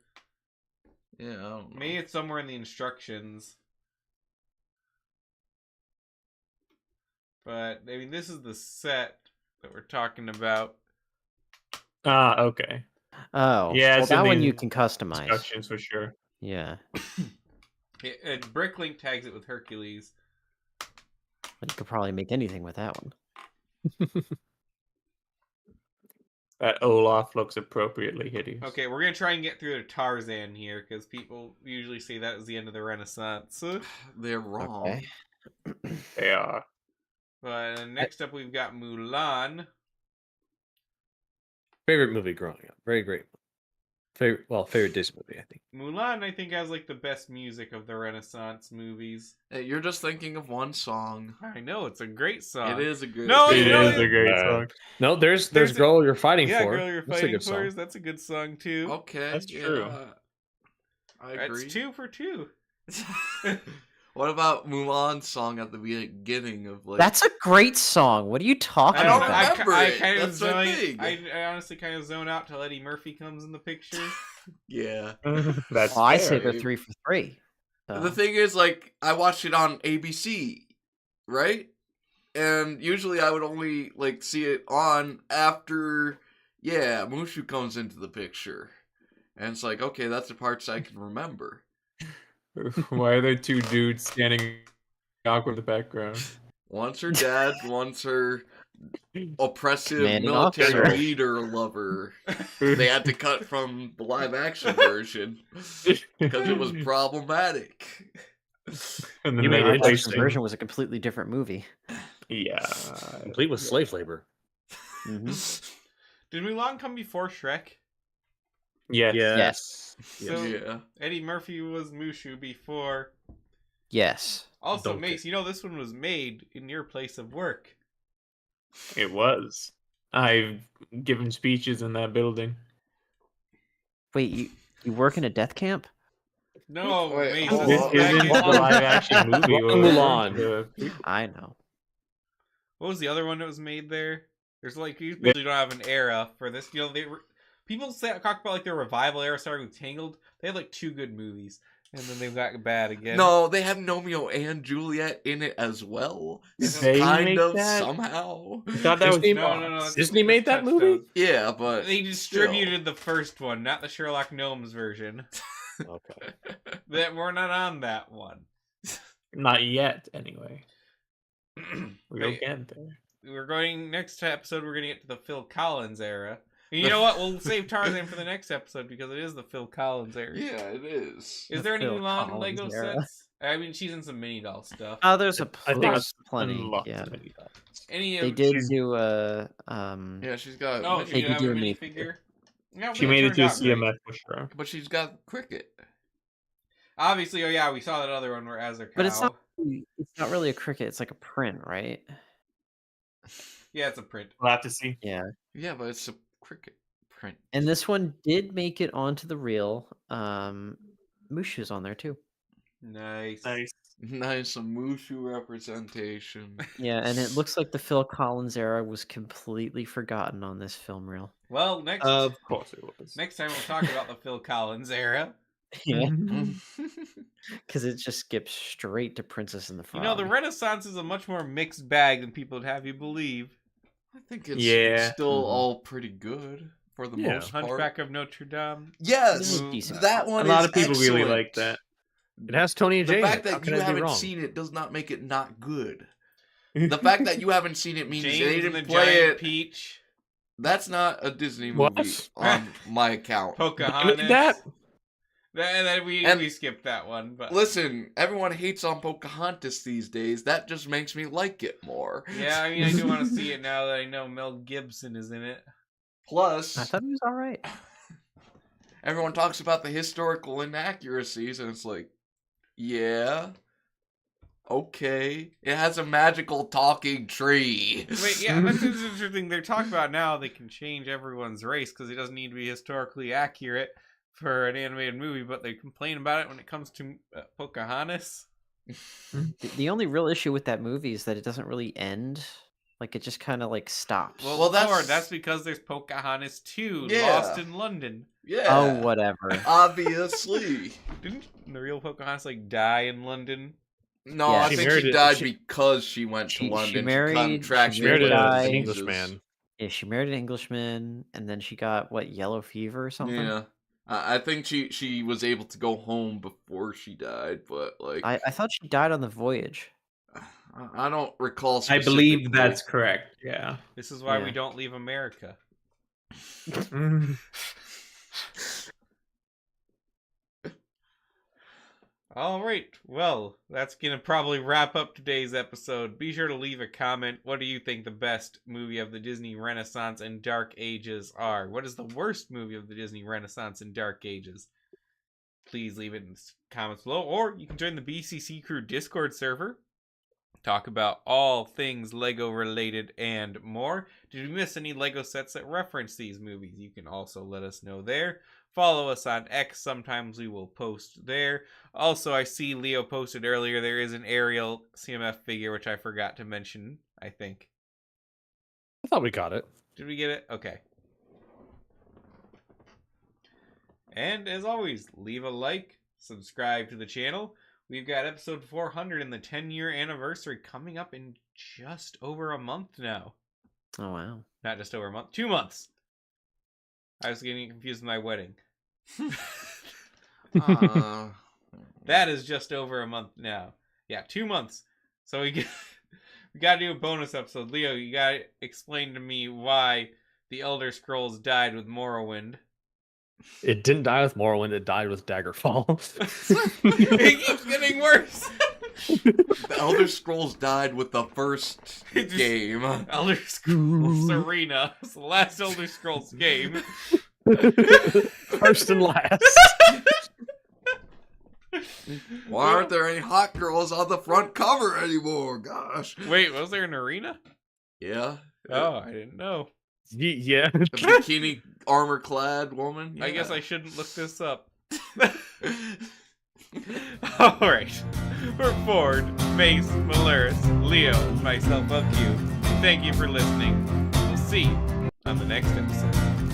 Speaker 3: Yeah, I don't know.
Speaker 2: Maybe it's somewhere in the instructions. But I mean, this is the set that we're talking about.
Speaker 4: Ah, okay.
Speaker 6: Oh,
Speaker 4: Yeah,
Speaker 6: well,
Speaker 4: it's in
Speaker 6: that one
Speaker 4: the
Speaker 6: you can customize.
Speaker 4: Instructions for sure.
Speaker 6: Yeah,
Speaker 2: And Bricklink tags it with Hercules.
Speaker 6: you could probably make anything with that one.
Speaker 4: That Olaf looks appropriately hideous.
Speaker 2: Okay, we're gonna try and get through to Tarzan here because people usually say that was the end of the Renaissance.
Speaker 3: They're wrong.
Speaker 6: Okay.
Speaker 4: They are.
Speaker 2: But next up, we've got Mulan.
Speaker 5: favorite movie growing up. Very great. Favorite Disney movie, I think.
Speaker 2: Mulan, I think, has like the best music of the Renaissance movies.
Speaker 3: Hey, you're just thinking of one song.
Speaker 2: I know it's a great song.
Speaker 3: It is a good.
Speaker 2: No,
Speaker 4: It
Speaker 2: you know,
Speaker 4: is a great song.
Speaker 5: No, there's
Speaker 2: There's a-
Speaker 5: Girl You're Fighting
Speaker 2: Yeah,
Speaker 5: For.
Speaker 2: Girl You're
Speaker 5: That's a
Speaker 2: Fighting
Speaker 5: good
Speaker 2: For.
Speaker 5: song.
Speaker 2: That's a good song too.
Speaker 3: Okay,
Speaker 4: That's
Speaker 3: yeah,
Speaker 4: true.
Speaker 3: I agree.
Speaker 2: That's 2 for 2.
Speaker 3: What about Mulan's song at the beginning of like?
Speaker 6: That's a great song. What are you talking
Speaker 3: I don't
Speaker 6: about?
Speaker 3: remember
Speaker 2: I
Speaker 3: it.
Speaker 2: kind of
Speaker 3: That's the
Speaker 2: zone,
Speaker 3: thing.
Speaker 2: I honestly kind of zone out till Eddie Murphy comes in the picture.
Speaker 3: Yeah.
Speaker 4: That's
Speaker 6: Well, I
Speaker 4: fair.
Speaker 6: say they're 3 for 3. So.
Speaker 3: The thing is, like, I watched it on ABC, right? And usually I would only like see it on after, Mushu comes into the picture, and it's like, okay, that's the parts I can remember.
Speaker 1: Why are there two dudes standing awkward in the background?
Speaker 3: One's her dad, one's her oppressive
Speaker 6: Commanding
Speaker 3: military
Speaker 6: officer.
Speaker 3: leader lover. They had to cut from the live action version because it was problematic.
Speaker 1: And then
Speaker 5: You
Speaker 1: they
Speaker 5: mean
Speaker 6: The
Speaker 1: replaced
Speaker 6: live-action
Speaker 1: him.
Speaker 6: version was a completely different movie.
Speaker 4: Yeah.
Speaker 5: Complete with slave labor.
Speaker 2: Did Mulan come before Shrek?
Speaker 4: Yes.
Speaker 6: Yes.
Speaker 2: So
Speaker 3: Yeah.
Speaker 2: Eddie Murphy was Mushu before.
Speaker 6: Yes.
Speaker 2: Also,
Speaker 5: Don't
Speaker 2: Mace, you know this one was made in your place of work.
Speaker 4: It was. I've given speeches in that building.
Speaker 6: Wait, you work in a death camp?
Speaker 2: No,
Speaker 3: Wait,
Speaker 2: Mace,
Speaker 3: hold
Speaker 2: this
Speaker 3: on.
Speaker 2: is
Speaker 4: Isn't
Speaker 2: back in-
Speaker 4: the live action movie?
Speaker 5: Wrong Mulan.
Speaker 6: I know.
Speaker 2: What was the other one that was made there? There's like people who don't have an era for this. You know, people talk about like their revival era starting with Tangled. They had like 2 good movies, and then they got bad again.
Speaker 3: No, they have Romeo and Juliet in it as well.
Speaker 4: Did they
Speaker 3: Kind
Speaker 4: make
Speaker 3: of
Speaker 4: that?
Speaker 3: somehow.
Speaker 4: I thought that was
Speaker 5: Disney-
Speaker 2: No. That's
Speaker 5: Disney made that movie?
Speaker 2: Touchstones.
Speaker 3: Yeah, but
Speaker 2: They distributed the first one, not the Sherlock Gnomes version.
Speaker 5: Okay.
Speaker 2: That we're not on that one.
Speaker 4: Not yet, anyway. We'll
Speaker 2: Wait,
Speaker 4: get there.
Speaker 2: we're going next episode. We're going to get to the Phil Collins era. And you know what? We'll save Tarzan for the next episode because it is the Phil Collins era.
Speaker 3: Yeah, it is.
Speaker 2: Is
Speaker 6: The
Speaker 2: there any
Speaker 6: Phil
Speaker 2: Mulan
Speaker 6: Collins
Speaker 2: Lego
Speaker 6: era.
Speaker 2: sets? I mean, she's in some mini doll stuff.
Speaker 6: Oh, there's
Speaker 5: I think
Speaker 6: there's plenty.
Speaker 4: Unlocked
Speaker 6: Yeah,
Speaker 4: many times.
Speaker 2: Any
Speaker 6: they
Speaker 2: of
Speaker 6: did
Speaker 4: she's-
Speaker 6: do a
Speaker 3: Yeah, she's got.
Speaker 2: Oh,
Speaker 6: They
Speaker 2: she
Speaker 6: could
Speaker 2: did have
Speaker 6: do
Speaker 2: a
Speaker 6: a
Speaker 2: minifigure. Yeah,
Speaker 4: She
Speaker 2: but
Speaker 4: made it to a
Speaker 2: turned out great.
Speaker 4: CMF for sure.
Speaker 3: But she's got cricket.
Speaker 2: Obviously, oh yeah, we saw that other one where as a cow.
Speaker 6: but it's not really a cricket. It's like a print, right?
Speaker 2: Yeah, it's a print.
Speaker 4: We'll have to see.
Speaker 6: Yeah.
Speaker 3: Yeah, but it's a cricket print.
Speaker 6: And this one did make it onto the reel. Mushu's on there too.
Speaker 2: Nice.
Speaker 4: Nice.
Speaker 3: Nice, some Mushu representation.
Speaker 6: Yeah, and it looks like the Phil Collins era was completely forgotten on this film reel.
Speaker 2: Well, next
Speaker 4: Of course it was.
Speaker 2: next time we'll talk about the Phil Collins era.
Speaker 6: Yeah,
Speaker 4: Mhm.
Speaker 6: because it just skips straight to Princess and the
Speaker 2: You
Speaker 6: Frog.
Speaker 2: know, the Renaissance is a much more mixed bag than people would have you believe.
Speaker 3: I think it's
Speaker 4: Yeah.
Speaker 3: still
Speaker 6: Mhm.
Speaker 3: all pretty good for the
Speaker 5: Yeah.
Speaker 3: most part.
Speaker 2: Hunchback of Notre Dame.
Speaker 3: Yes,
Speaker 6: This is decent.
Speaker 3: that one.
Speaker 4: A lot
Speaker 3: is
Speaker 4: of people really
Speaker 3: excellent.
Speaker 4: like that.
Speaker 5: It has Tony and
Speaker 3: The
Speaker 5: Jay. in
Speaker 3: fact
Speaker 5: it. How
Speaker 3: that
Speaker 5: can
Speaker 3: you
Speaker 5: I be
Speaker 3: haven't
Speaker 5: wrong?
Speaker 3: seen it does not make it not good. The fact that you haven't seen it means they
Speaker 2: James and the
Speaker 3: didn't play
Speaker 2: Giant
Speaker 3: it.
Speaker 2: Peach.
Speaker 3: That's not a Disney
Speaker 5: What?
Speaker 3: movie on my account.
Speaker 2: Pocahontas.
Speaker 4: That?
Speaker 2: And then we
Speaker 3: And-
Speaker 2: skipped that one. But
Speaker 3: Listen, everyone hates on Pocahontas these days. That just makes me like it more.
Speaker 2: yeah, I mean, I do want to see it now that I know Mel Gibson is in it.
Speaker 3: Plus,
Speaker 6: I thought it was all right.
Speaker 3: everyone talks about the historical inaccuracies, and it's like, yeah, okay. It has a magical talking tree.
Speaker 2: Wait, yeah, that's interesting. They're talking about now they can change everyone's race because it doesn't need to be historically accurate for an animated movie, but they complain about it when it comes to Pocahontas.
Speaker 6: The only real issue with that movie is that it doesn't really end. Like, it just kind of like stops.
Speaker 2: Well,
Speaker 3: Well,
Speaker 2: that's
Speaker 3: that's-
Speaker 2: because there's Pocahontas 2,
Speaker 3: Yeah.
Speaker 2: Lost in London.
Speaker 3: Yeah.
Speaker 6: Oh, whatever.
Speaker 3: Obviously.
Speaker 2: Didn't the real Pocahontas like die in London?
Speaker 3: No,
Speaker 6: Yeah.
Speaker 3: I
Speaker 5: She
Speaker 3: think
Speaker 5: married
Speaker 3: she
Speaker 5: it-
Speaker 3: died
Speaker 5: she-
Speaker 3: because she went to
Speaker 6: she
Speaker 3: London.
Speaker 6: married-
Speaker 3: contracted
Speaker 6: she
Speaker 5: She married
Speaker 6: Married
Speaker 5: an
Speaker 6: a-
Speaker 5: Englishman.
Speaker 6: Yeah, she married an Englishman, and then she got what, yellow fever or something.
Speaker 3: Yeah. I think she was able to go home before she died, but like
Speaker 6: I thought she died on the voyage.
Speaker 3: I don't recall.
Speaker 4: I believe
Speaker 3: specifically.
Speaker 4: that's correct. Yeah.
Speaker 2: This is why we
Speaker 6: Yeah.
Speaker 2: don't leave America. All right. Well, that's going to probably wrap up today's episode. Be sure to leave a comment. What do you think the best movie of the Disney Renaissance and Dark Ages are? What is the worst movie of the Disney Renaissance and Dark Ages? Please leave it in the comments below. Or you can join the BCC Crew Discord server. Talk about all things Lego related and more. Did we miss any Lego sets that reference these movies? You can also let us know there. Follow us on X. Sometimes we will post there. Also, I see Leo posted earlier there is an Ariel CMF figure, which I forgot to mention, I think.
Speaker 5: I thought we got it.
Speaker 2: Did we get it? Okay. And as always, leave a like, subscribe to the channel. We've got episode 400 and the 10-year anniversary coming up in just over a month now.
Speaker 6: Oh, wow.
Speaker 2: Not just over a month, 2 months. I was getting confused with my wedding. That is just over a month now. Yeah, 2 months. So we got to do a bonus episode. Leo, you got to explain to me why the Elder Scrolls died with Morrowind.
Speaker 5: It didn't die with Morrowind. It died with Daggerfall.
Speaker 2: It keeps getting worse.
Speaker 3: The Elder Scrolls died with the first
Speaker 2: It just-
Speaker 3: game.
Speaker 2: Elder Scrolls Arena. It's the last Elder Scrolls game.
Speaker 5: First and last.
Speaker 3: Why aren't there any hot girls on the front cover anymore? Gosh.
Speaker 2: Wait, was there an arena?
Speaker 3: Yeah.
Speaker 2: Oh, I didn't know.
Speaker 5: Yeah.
Speaker 3: A bikini armor-clad woman.
Speaker 2: I guess
Speaker 3: Yeah.
Speaker 2: I shouldn't look this up. Alright. For Ford, Mace, Malaris, Leo, and myself, UpQ, thank you for listening. We'll see you on the next episode.